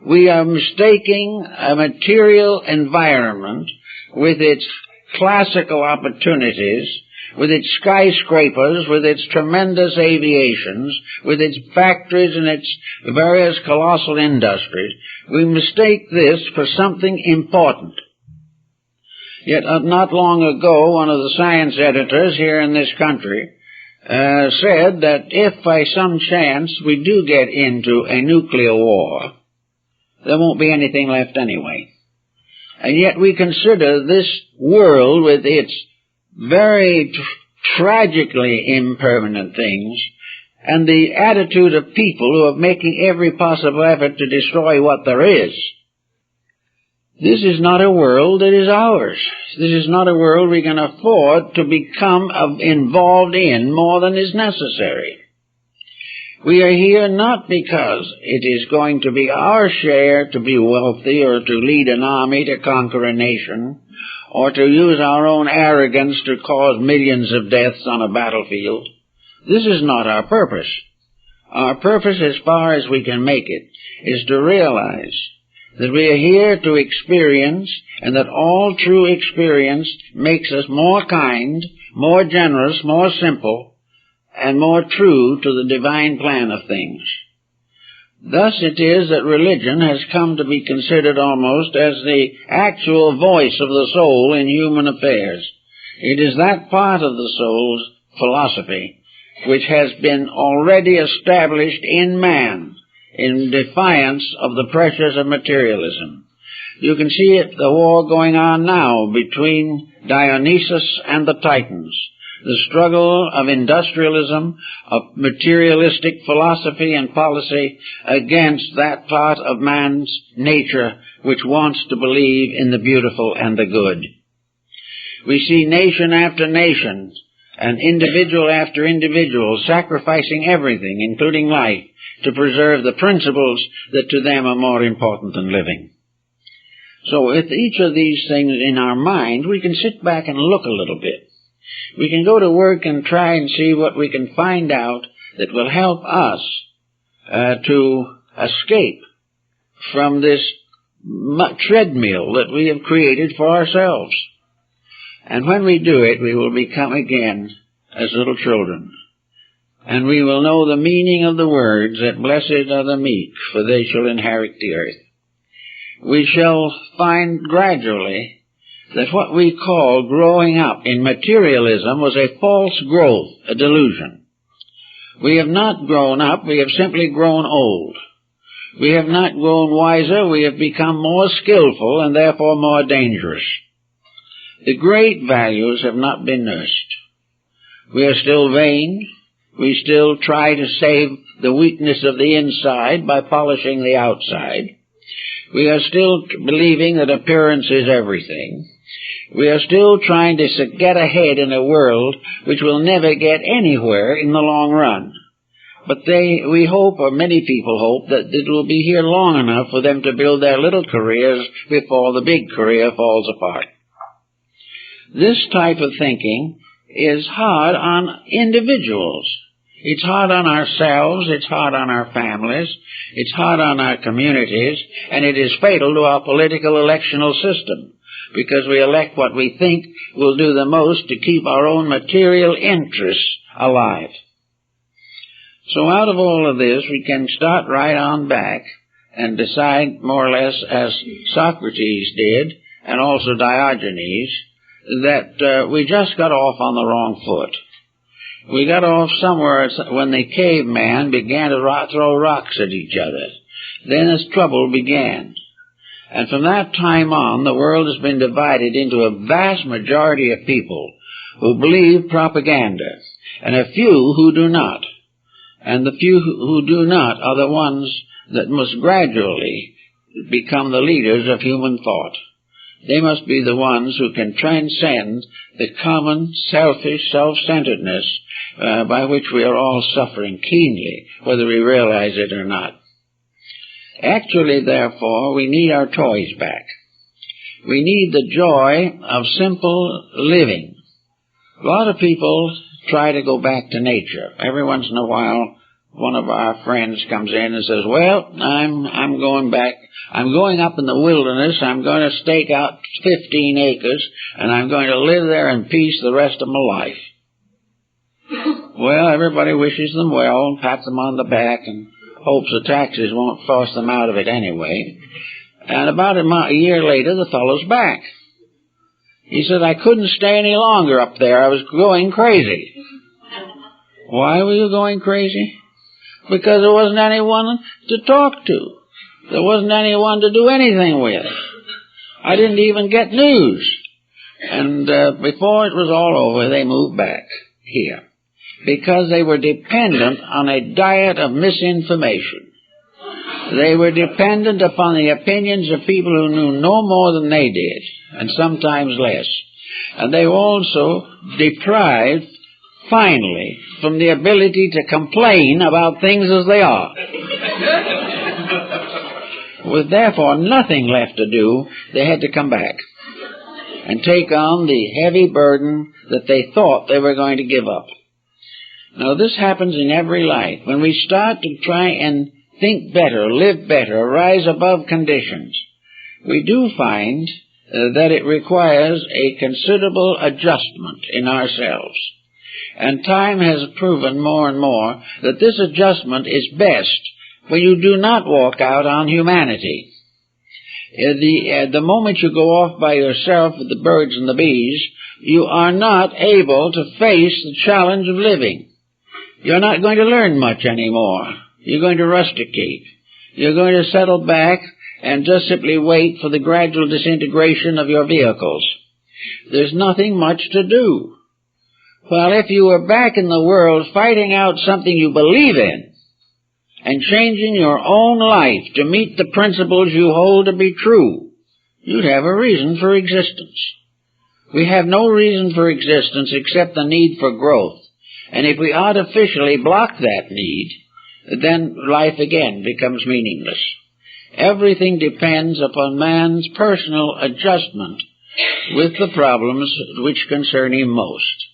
We are mistaking a material environment with its classical opportunities, with its skyscrapers, with its tremendous aviations, with its factories and its various colossal industries. We mistake this for something important. Yet not long ago, one of the science editors here in this country said that if by some chance we do get into a nuclear war, there won't be anything left anyway. And yet we consider this world with its very tragically impermanent things and the attitude of people who are making every possible effort to destroy what there is. This is not a world that is ours. This is not a world we can afford to become involved in more than is necessary. We are here not because it is going to be our share to be wealthy or to lead an army to conquer a nation or to use our own arrogance to cause millions of deaths on a battlefield. This is not our purpose. Our purpose, as far as we can make it, is to realize that we are here to experience, and that all true experience makes us more kind, more generous, more simple, and more true to the divine plan of things. Thus it is that religion has come to be considered almost as the actual voice of the soul in human affairs. It is that part of the soul's philosophy which has been already established in man in defiance of the pressures of materialism. You can see it, the war going on now between Dionysus and the Titans, the struggle of industrialism, of materialistic philosophy and policy against that part of man's nature which wants to believe in the beautiful and the good. We see nation after nation and individual after individual sacrificing everything, including life, to preserve the principles that to them are more important than living. So with each of these things in our mind, we can sit back and look a little bit. We can go to work and try and see what we can find out that will help us to escape from this treadmill that we have created for ourselves. And when we do it, we will become again as little children. And we will know the meaning of the words that blessed are the meek, for they shall inherit the earth. We shall find gradually that what we call growing up in materialism was a false growth, a delusion. We have not grown up, we have simply grown old. We have not grown wiser, we have become more skillful and therefore more dangerous. The great values have not been nursed. We are still vain. We still try to save the weakness of the inside by polishing the outside. We are still believing that appearance is everything. We are still trying to get ahead in a world which will never get anywhere in the long run. But we hope, or many people hope, that it will be here long enough for them to build their little careers before the big career falls apart. This type of thinking is hard on individuals. It's hard on ourselves, it's hard on our families, it's hard on our communities, and it is fatal to our political electional system, because we elect what we think will do the most to keep our own material interests alive. So out of all of this, we can start right on back and decide more or less, as Socrates did, and also Diogenes, that we just got off on the wrong foot. We got off somewhere when the caveman began to throw rocks at each other. Then as trouble began. And from that time on, the world has been divided into a vast majority of people who believe propaganda, and a few who do not. And the few who do not are the ones that must gradually become the leaders of human thought. They must be the ones who can transcend the common selfish self-centeredness by which we are all suffering keenly, whether we realize it or not. Actually, therefore, we need our toys back. We need the joy of simple living. A lot of people try to go back to nature. Every once in a while, one of our friends comes in and says, well, I'm going back. I'm going up in the wilderness. I'm going to stake out 15 acres, and I'm going to live there in peace the rest of my life. Well, everybody wishes them well and pats them on the back and hopes the taxes won't force them out of it anyway. And about a year later, the fellow's back. He said, I couldn't stay any longer up there. I was going crazy. Why were you going crazy? Because there wasn't anyone to talk to. There wasn't anyone to do anything with. I didn't even get news. And before it was all over, they moved back here, because they were dependent on a diet of misinformation. They were dependent upon the opinions of people who knew no more than they did, and sometimes less. And they were also deprived, finally, from the ability to complain about things as they are. With therefore nothing left to do, they had to come back and take on the heavy burden that they thought they were going to give up. Now, this happens in every life. When we start to try and think better, live better, rise above conditions, we do find that it requires a considerable adjustment in ourselves. And time has proven more and more that this adjustment is best when you do not walk out on humanity. The moment you go off by yourself with the birds and the bees, you are not able to face the challenge of living. You're not going to learn much anymore. You're going to rusticate. You're going to settle back and just simply wait for the gradual disintegration of your vehicles. There's nothing much to do. Well, if you were back in the world fighting out something you believe in and changing your own life to meet the principles you hold to be true, you'd have a reason for existence. We have no reason for existence except the need for growth. And if we artificially block that need, then life again becomes meaningless. Everything depends upon man's personal adjustment with the problems which concern him most.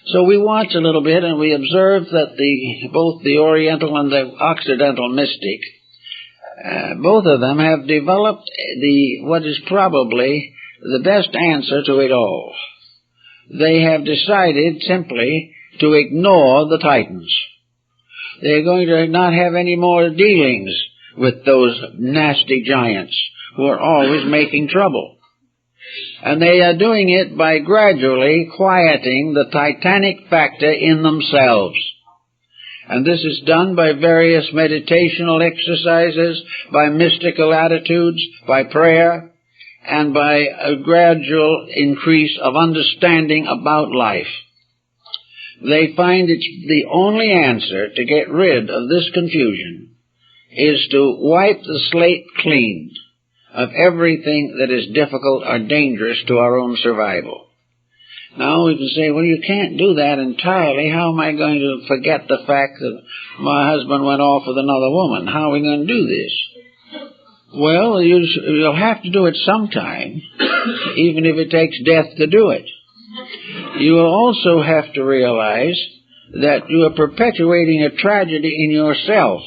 So we watch a little bit and we observe that both the Oriental and the Occidental mystic, both of them have developed what is probably the best answer to it all. They have decided simply to ignore the Titans. They're going to not have any more dealings with those nasty giants who are always making trouble. And they are doing it by gradually quieting the titanic factor in themselves. And this is done by various meditational exercises, by mystical attitudes, by prayer, and by a gradual increase of understanding about life. They find it's the only answer to get rid of this confusion is to wipe the slate clean of everything that is difficult or dangerous to our own survival. Now we can say, well, you can't do that entirely. How am I going to forget the fact that my husband went off with another woman? How are we going to do this? Well, you'll have to do it sometime, even if it takes death to do it. You will also have to realize that you are perpetuating a tragedy in yourself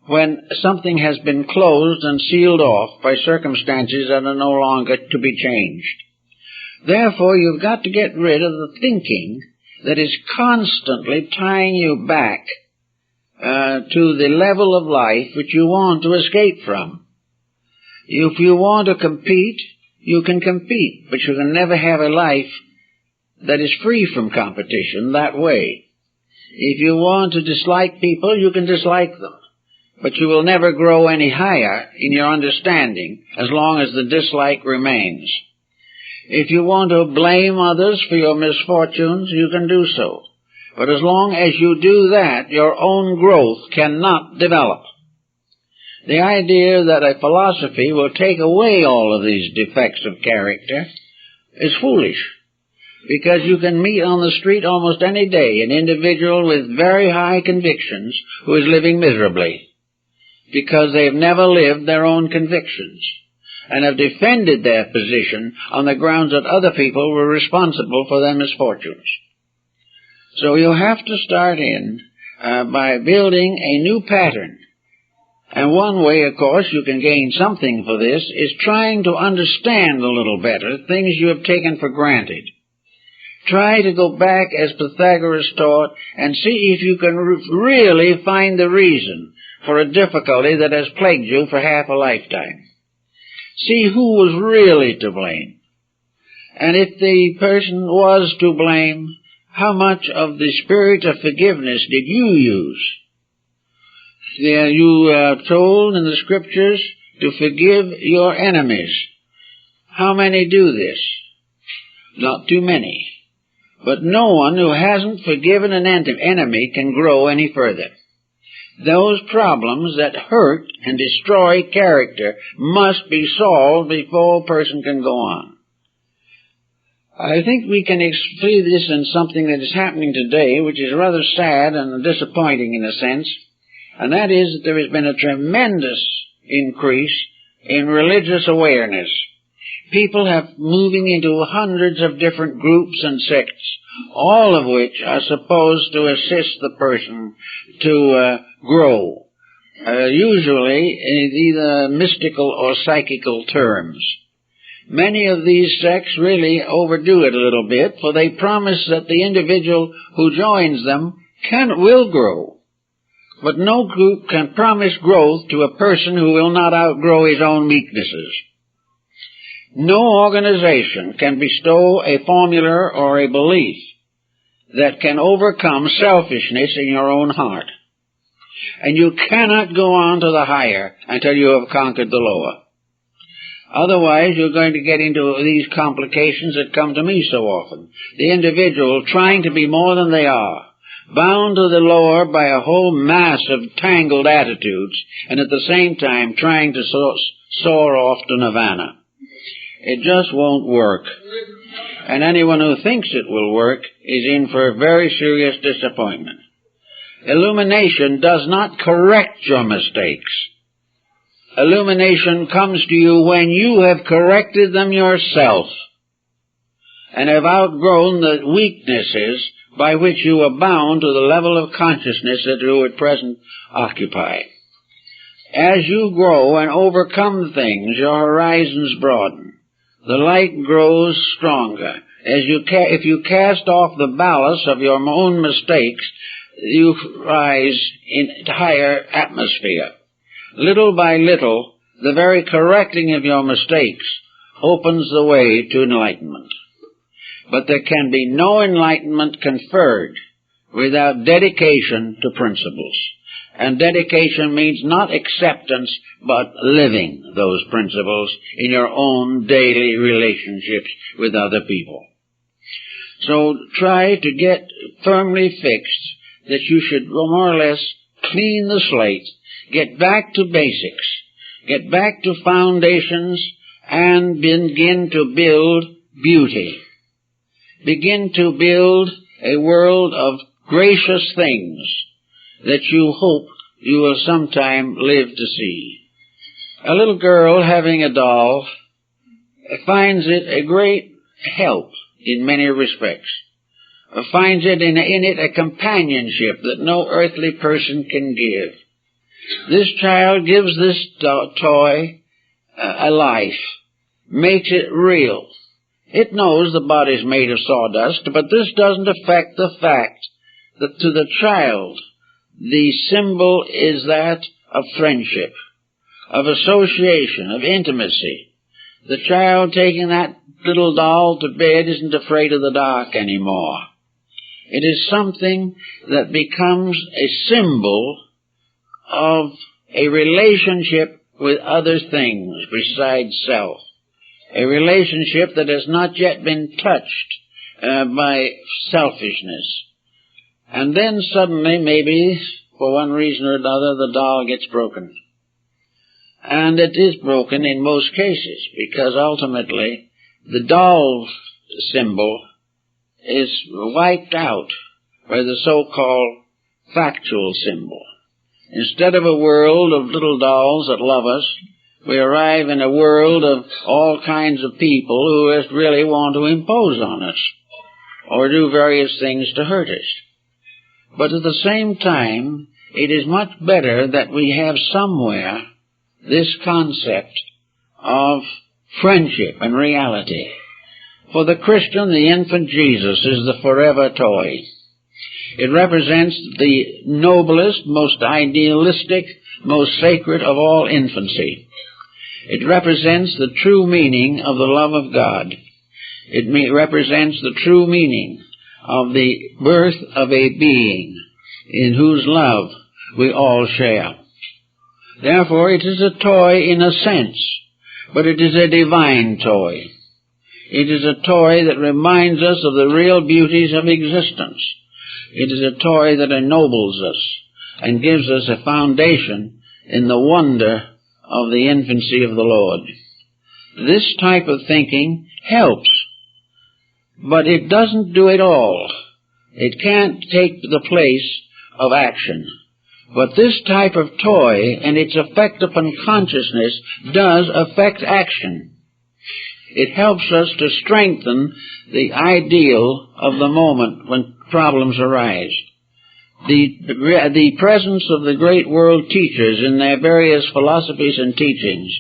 when something has been closed and sealed off by circumstances that are no longer to be changed. Therefore, you've got to get rid of the thinking that is constantly tying you back to the level of life which you want to escape from. If you want to compete, you can compete, but you can never have a life that is free from competition that way. If you want to dislike people, you can dislike them, but you will never grow any higher in your understanding as long as the dislike remains. If you want to blame others for your misfortunes, you can do so. But as long as you do that, your own growth cannot develop. The idea that a philosophy will take away all of these defects of character is foolish, because you can meet on the street almost any day an individual with very high convictions who is living miserably, because they've never lived their own convictions and have defended their position on the grounds that other people were responsible for their misfortunes. So you have to start in by building a new pattern. And one way, of course, you can gain something for this is trying to understand a little better things you have taken for granted. Try to go back, as Pythagoras taught, and see if you can really find the reason for a difficulty that has plagued you for half a lifetime. See who was really to blame. And if the person was to blame, how much of the spirit of forgiveness did you use? You are told in the scriptures to forgive your enemies. How many do this? Not too many. But no one who hasn't forgiven an enemy can grow any further. Those problems that hurt and destroy character must be solved before a person can go on. I think we can see this in something that is happening today, which is rather sad and disappointing in a sense, and that is that there has been a tremendous increase in religious awareness. People have moving into hundreds of different groups and sects, all of which are supposed to assist the person to grow, usually in either mystical or psychical terms. Many of these sects really overdo it a little bit, for they promise that the individual who joins them will grow. But no group can promise growth to a person who will not outgrow his own weaknesses. No organization can bestow a formula or a belief that can overcome selfishness in your own heart. And you cannot go on to the higher until you have conquered the lower. Otherwise, you're going to get into these complications that come to me so often. The individual trying to be more than they are, bound to the lower by a whole mass of tangled attitudes, and at the same time trying to soar off to nirvana. It just won't work. And anyone who thinks it will work is in for a very serious disappointment. Illumination does not correct your mistakes. Illumination comes to you when you have corrected them yourself and have outgrown the weaknesses by which you are bound to the level of consciousness that you at present occupy. As you grow and overcome things, your horizons broaden. The light grows stronger. If you cast off the ballast of your own mistakes, you rise in higher atmosphere. Little by little, the very correcting of your mistakes opens the way to enlightenment. But there can be no enlightenment conferred without dedication to principles. And dedication means not acceptance, but living those principles in your own daily relationships with other people. So try to get firmly fixed that you should more or less clean the slate, get back to basics, get back to foundations, and begin to build beauty. Begin to build a world of gracious things that you hope you will sometime live to see. A little girl having a doll finds it a great help in many respects. Finds it in it a companionship that no earthly person can give. This child gives this toy a life, makes it real. It knows the body's made of sawdust, but this doesn't affect the fact that to the child, the symbol is that of friendship, of association, of intimacy. The child taking that little doll to bed isn't afraid of the dark anymore. It is something that becomes a symbol of a relationship with other things besides self. A relationship that has not yet been touched by selfishness. And then suddenly, maybe, for one reason or another, the doll gets broken. And it is broken in most cases, because ultimately the doll symbol is wiped out by the so-called factual symbol. Instead of a world of little dolls that love us, we arrive in a world of all kinds of people who just really want to impose on us or do various things to hurt us. But at the same time, it is much better that we have somewhere this concept of friendship and reality. For the Christian, the infant Jesus is the forever toy. It represents the noblest, most idealistic, most sacred of all infancy. It represents the true meaning of the love of God. It represents the true meaning of the birth of a being in whose love we all share. Therefore, it is a toy in a sense, but it is a divine toy. It is a toy that reminds us of the real beauties of existence. It is a toy that ennobles us and gives us a foundation in the wonder of the infancy of the Lord. This type of thinking helps, but it doesn't do it all. It can't take the place of action. But this type of toy and its effect upon consciousness does affect action. It helps us to strengthen the ideal of the moment when problems arise. The presence of the great world teachers in their various philosophies and teachings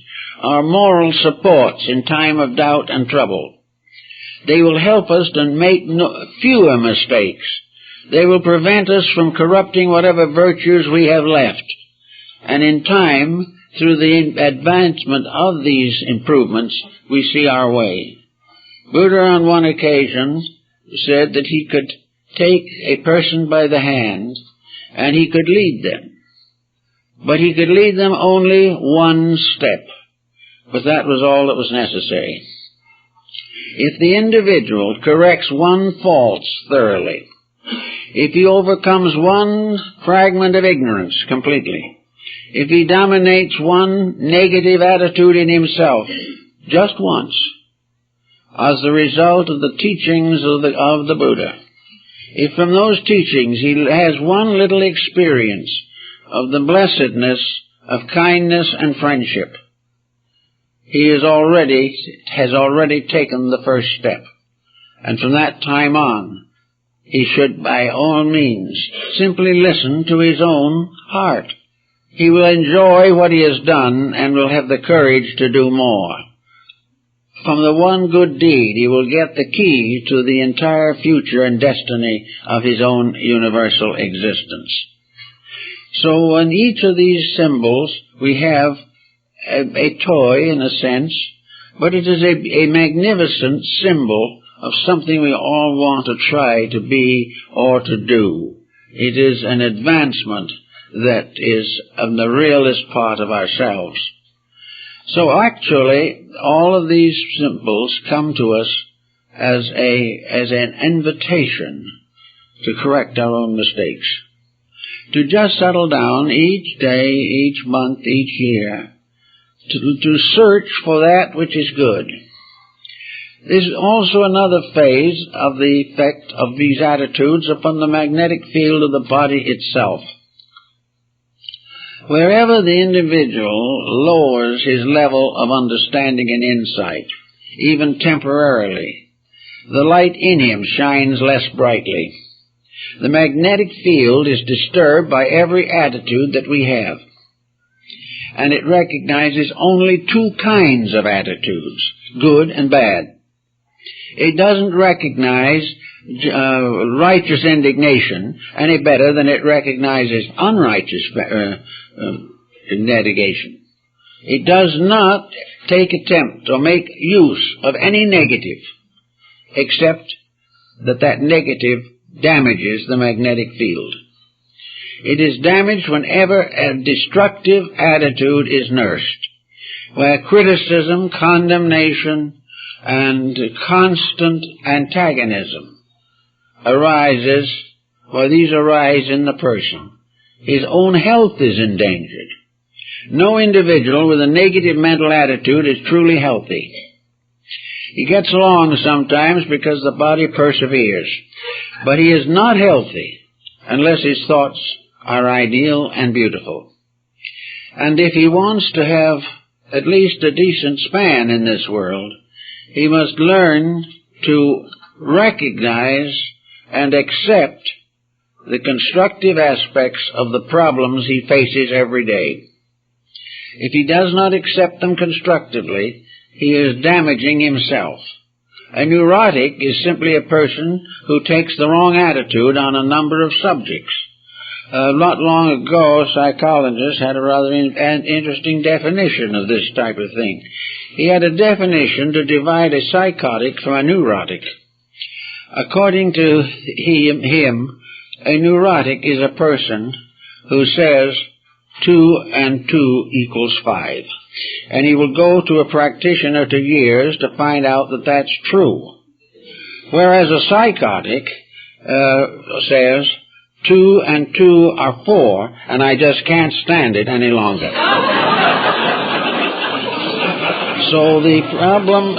are moral supports in time of doubt and trouble. They will help us to make fewer mistakes. They will prevent us from corrupting whatever virtues we have left. And in time, through the advancement of these improvements, we see our way. Buddha on one occasion said that he could take a person by the hand and he could lead them. But he could lead them only one step. But that was all that was necessary. If the individual corrects one fault thoroughly, if he overcomes one fragment of ignorance completely, if he dominates one negative attitude in himself just once, as the result of the teachings of the Buddha, if from those teachings he has one little experience of the blessedness of kindness and friendship, he has already taken the first step. And from that time on, he should by all means simply listen to his own heart. He will enjoy what he has done and will have the courage to do more. From the one good deed, he will get the key to the entire future and destiny of his own universal existence. So in each of these symbols, we have a toy, in a sense, but it is a magnificent symbol of something we all want to try to be or to do. It is an advancement that is of the realist part of ourselves. So actually, all of these symbols come to us as an invitation to correct our own mistakes, to just settle down each day, each month, each year, to search for that which is good. There's also another phase of the effect of these attitudes upon the magnetic field of the body itself. Wherever the individual lowers his level of understanding and insight, even temporarily, the light in him shines less brightly. The magnetic field is disturbed by every attitude that we have. And it recognizes only two kinds of attitudes, good and bad. It doesn't recognize righteous indignation any better than it recognizes unrighteous negation. It does not attempt or make use of any negative, except that negative damages the magnetic field. It is damaged whenever a destructive attitude is nursed, where criticism, condemnation, and constant antagonism arises, where these arise in the person. His own health is endangered. No individual with a negative mental attitude is truly healthy. He gets along sometimes because the body perseveres, but he is not healthy unless his thoughts are ideal and beautiful. And if he wants to have at least a decent span in this world, he must learn to recognize and accept the constructive aspects of the problems he faces every day. If he does not accept them constructively, he is damaging himself. A neurotic is simply a person who takes the wrong attitude on a number of subjects. Not long ago, psychologists had a rather interesting definition of this type of thing. He had a definition to divide a psychotic from a neurotic. According to him, a neurotic is a person who says 2 and 2 equals 5. And he will go to a practitioner to years to find out that that's true. Whereas a psychotic says 2 and 2 are 4, and I just can't stand it any longer. So the problem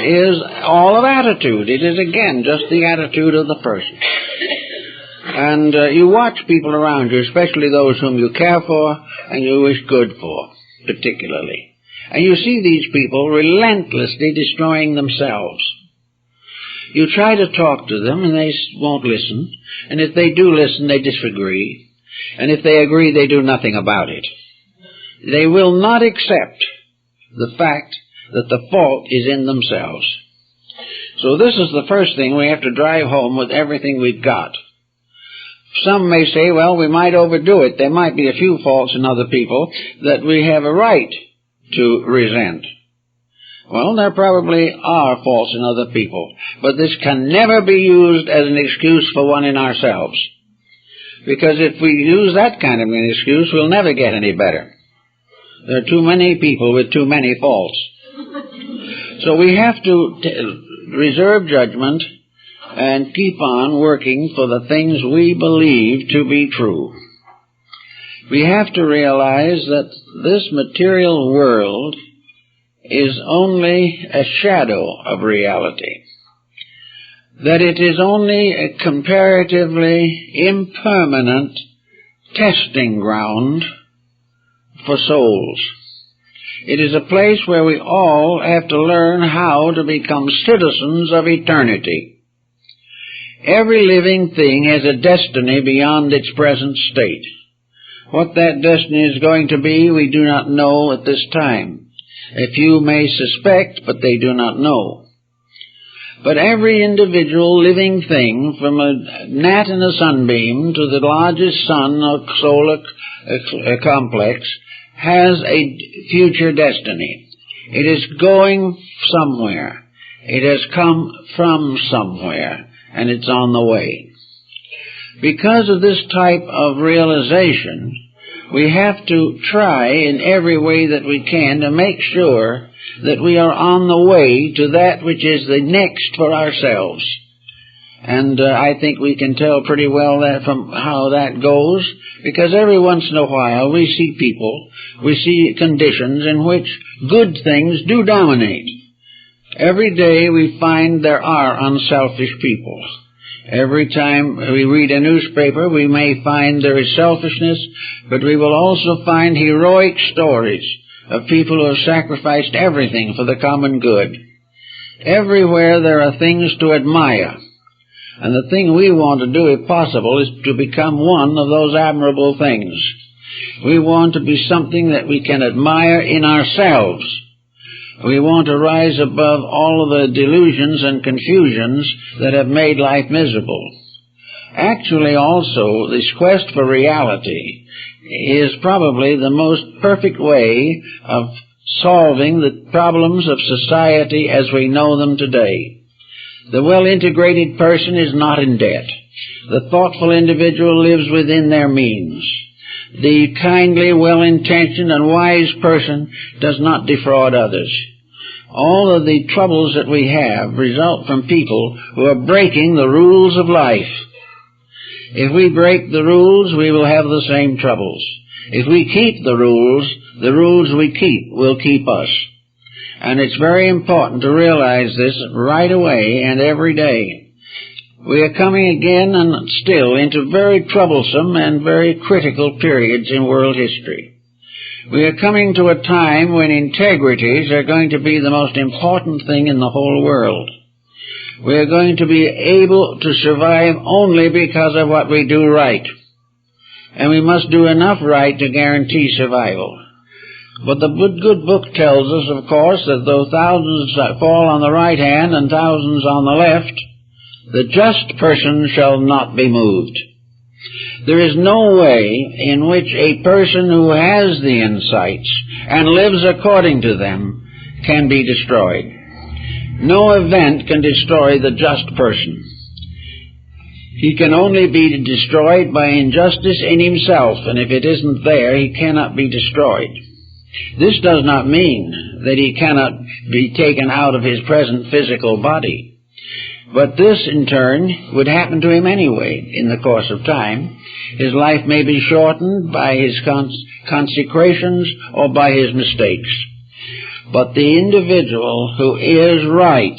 is all of attitude. It is, again, just the attitude of the person. And you watch people around you, especially those whom you care for and you wish good for, particularly. And you see these people relentlessly destroying themselves. You try to talk to them and they won't listen. And if they do listen, they disagree. And if they agree, they do nothing about it. They will not accept the fact that the fault is in themselves. So this is the first thing we have to drive home with everything we've got. Some may say, well, we might overdo it. There might be a few faults in other people that we have a right to resent. Well, there probably are faults in other people, but this can never be used as an excuse for one in ourselves. Because if we use that kind of an excuse, we'll never get any better. There are too many people with too many faults. So we have to reserve judgment and keep on working for the things we believe to be true. We have to realize that this material world is only a shadow of reality, that it is only a comparatively impermanent testing ground for souls. It is a place where we all have to learn how to become citizens of eternity. Every living thing has a destiny beyond its present state. What that destiny is going to be, we do not know at this time. A few may suspect, but they do not know. But every individual living thing, from a gnat in a sunbeam to the largest sun or solar complex, has a future destiny. It is going somewhere. It has come from somewhere, and it's on the way. Because of this type of realization, we have to try in every way that we can to make sure that we are on the way to that which is the next for ourselves. And I think we can tell pretty well that from how that goes, because every once in a while we see people, we see conditions in which good things do dominate. Every day we find there are unselfish people. Every time we read a newspaper, we may find there is selfishness, but we will also find heroic stories of people who have sacrificed everything for the common good. Everywhere there are things to admire, and the thing we want to do, if possible, is to become one of those admirable things. We want to be something that we can admire in ourselves. We want to rise above all of the delusions and confusions that have made life miserable. Actually, also, this quest for reality is probably the most perfect way of solving the problems of society as we know them today. The well-integrated person is not in debt. The thoughtful individual lives within their means. The kindly, well-intentioned, and wise person does not defraud others. All of the troubles that we have result from people who are breaking the rules of life. If we break the rules, we will have the same troubles. If we keep the rules we keep will keep us. And it's very important to realize this right away and every day. We are coming again and still into very troublesome and very critical periods in world history. We are coming to a time when integrities are going to be the most important thing in the whole world. We are going to be able to survive only because of what we do right. And we must do enough right to guarantee survival. But the good book tells us, of course, that though thousands fall on the right hand and thousands on the left, the just person shall not be moved. There is no way in which a person who has the insights and lives according to them can be destroyed. No event can destroy the just person. He can only be destroyed by injustice in himself, and if it isn't there, he cannot be destroyed. This does not mean that he cannot be taken out of his present physical body. But this, in turn, would happen to him anyway in the course of time. His life may be shortened by his consecrations or by his mistakes. But the individual who is right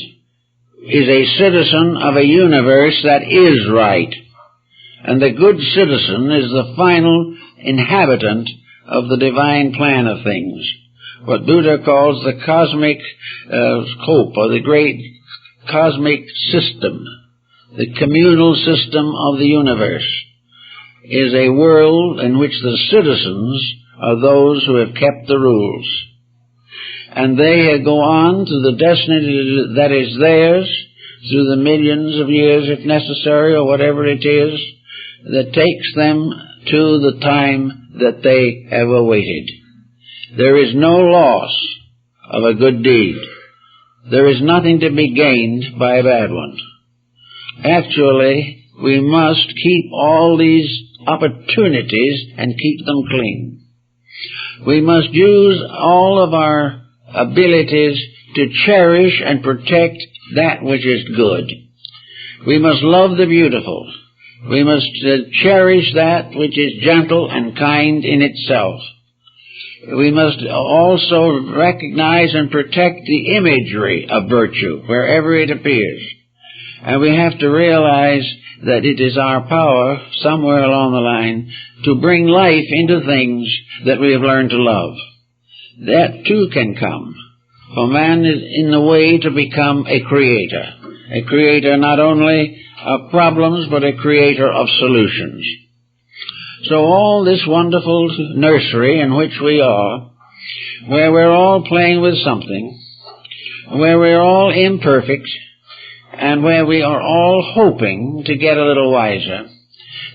is a citizen of a universe that is right. And the good citizen is the final inhabitant of the divine plan of things. What Buddha calls the cosmic scope, or the great cosmic system, the communal system of the universe, is a world in which the citizens are those who have kept the rules. And they go on to the destiny that is theirs through the millions of years, if necessary, or whatever it is, that takes them to the time that they have awaited. There is no loss of a good deed. there is nothing to be gained by a bad one. Actually, we must keep all these opportunities and keep them clean. We must use all of our abilities to cherish and protect that which is good. We must love the beautiful. We must cherish that which is gentle and kind in itself. We must also recognize and protect the imagery of virtue wherever it appears. And we have to realize that it is our power, somewhere along the line, to bring life into things that we have learned to love. That too can come. For man is in the way to become a creator not only of problems, but a creator of solutions. So all this wonderful nursery in which we are, where we're all playing with something, where we're all imperfect, and where we are all hoping to get a little wiser,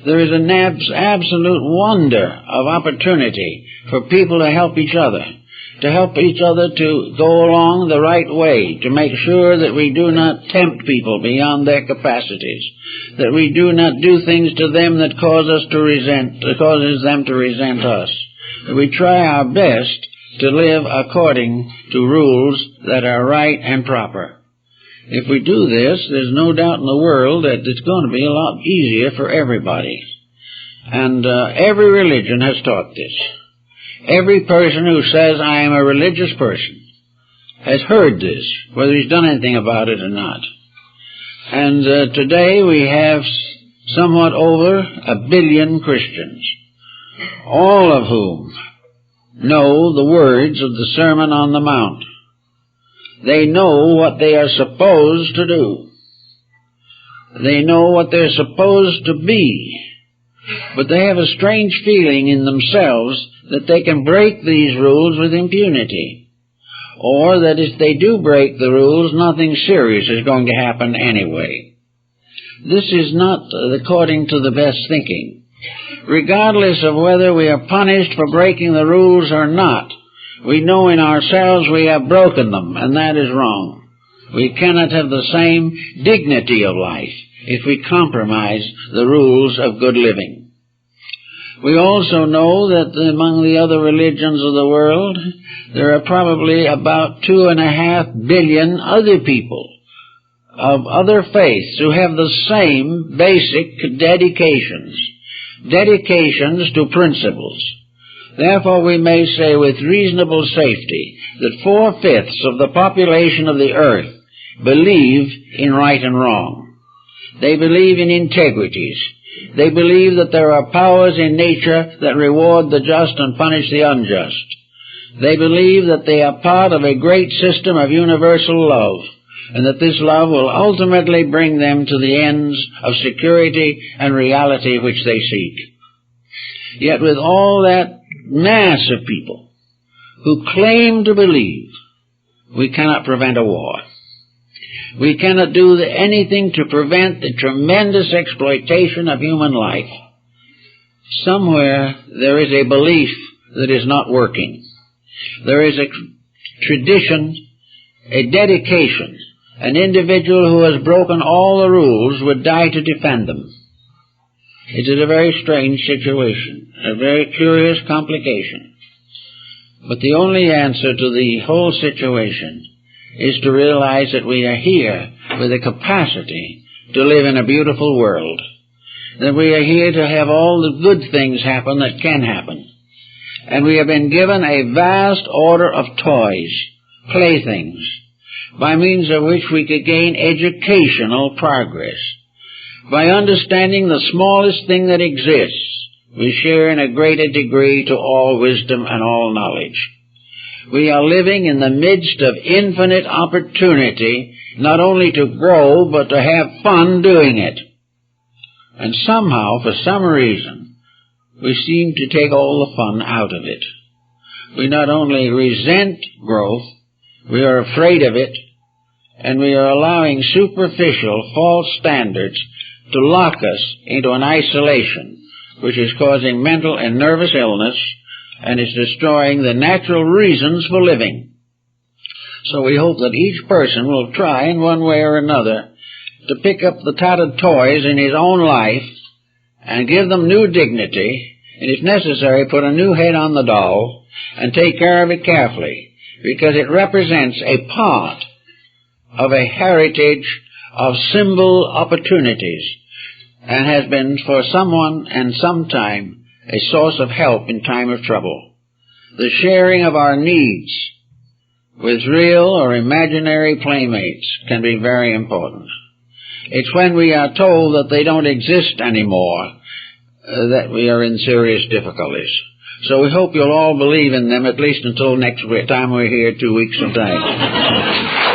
there is an absolute wonder of opportunity for people to help each other to go along the right way, to make sure that we do not tempt people beyond their capacities, that we do not do things to them that causes them to resent us, that we try our best to live according to rules that are right and proper. If we do this, there's no doubt in the world that it's going to be a lot easier for everybody. And every religion has taught this. Every person who says, I am a religious person, has heard this, whether he's done anything about it or not. And today we have somewhat over 1 billion Christians, all of whom know the words of the Sermon on the Mount. They know what they are supposed to do. They know what they're supposed to be. But they have a strange feeling in themselves that they can break these rules with impunity. Or that if they do break the rules, nothing serious is going to happen anyway. This is not according to the best thinking. Regardless of whether we are punished for breaking the rules or not, we know in ourselves we have broken them, and that is wrong. We cannot have the same dignity of life if we compromise the rules of good living. We also know that among the other religions of the world, there are probably about 2.5 billion other people of other faiths who have the same basic dedications to principles. Therefore, we may say with reasonable safety that 4/5 of the population of the earth believe in right and wrong. They believe in integrities. They believe that there are powers in nature that reward the just and punish the unjust. They believe that they are part of a great system of universal love, and that this love will ultimately bring them to the ends of security and reality which they seek. Yet with all that mass of people who claim to believe, we cannot prevent a war. We cannot do anything to prevent the tremendous exploitation of human life. Somewhere there is a belief that is not working. There is a tradition, a dedication. An individual who has broken all the rules would die to defend them. It is a very strange situation, a very curious complication. But the only answer to the whole situation is to realize that we are here with a capacity to live in a beautiful world, that we are here to have all the good things happen that can happen. And we have been given a vast order of toys, playthings, by means of which we could gain educational progress. By understanding the smallest thing that exists, we share in a greater degree to all wisdom and all knowledge. We are living in the midst of infinite opportunity, not only to grow, but to have fun doing it. And somehow, for some reason, we seem to take all the fun out of it. We not only resent growth, we are afraid of it, and we are allowing superficial, false standards to lock us into an isolation, which is causing mental and nervous illness, and is destroying the natural reasons for living. So we hope that each person will try in one way or another to pick up the tattered toys in his own life and give them new dignity, and if necessary put a new head on the doll and take care of it carefully, because it represents a part of a heritage of symbol opportunities and has been for someone and some time a source of help in time of trouble. The sharing of our needs with real or imaginary playmates can be very important. It's when we are told that they don't exist anymore that we are in serious difficulties. So we hope you'll all believe in them at least until next time we're here 2 weeks from today.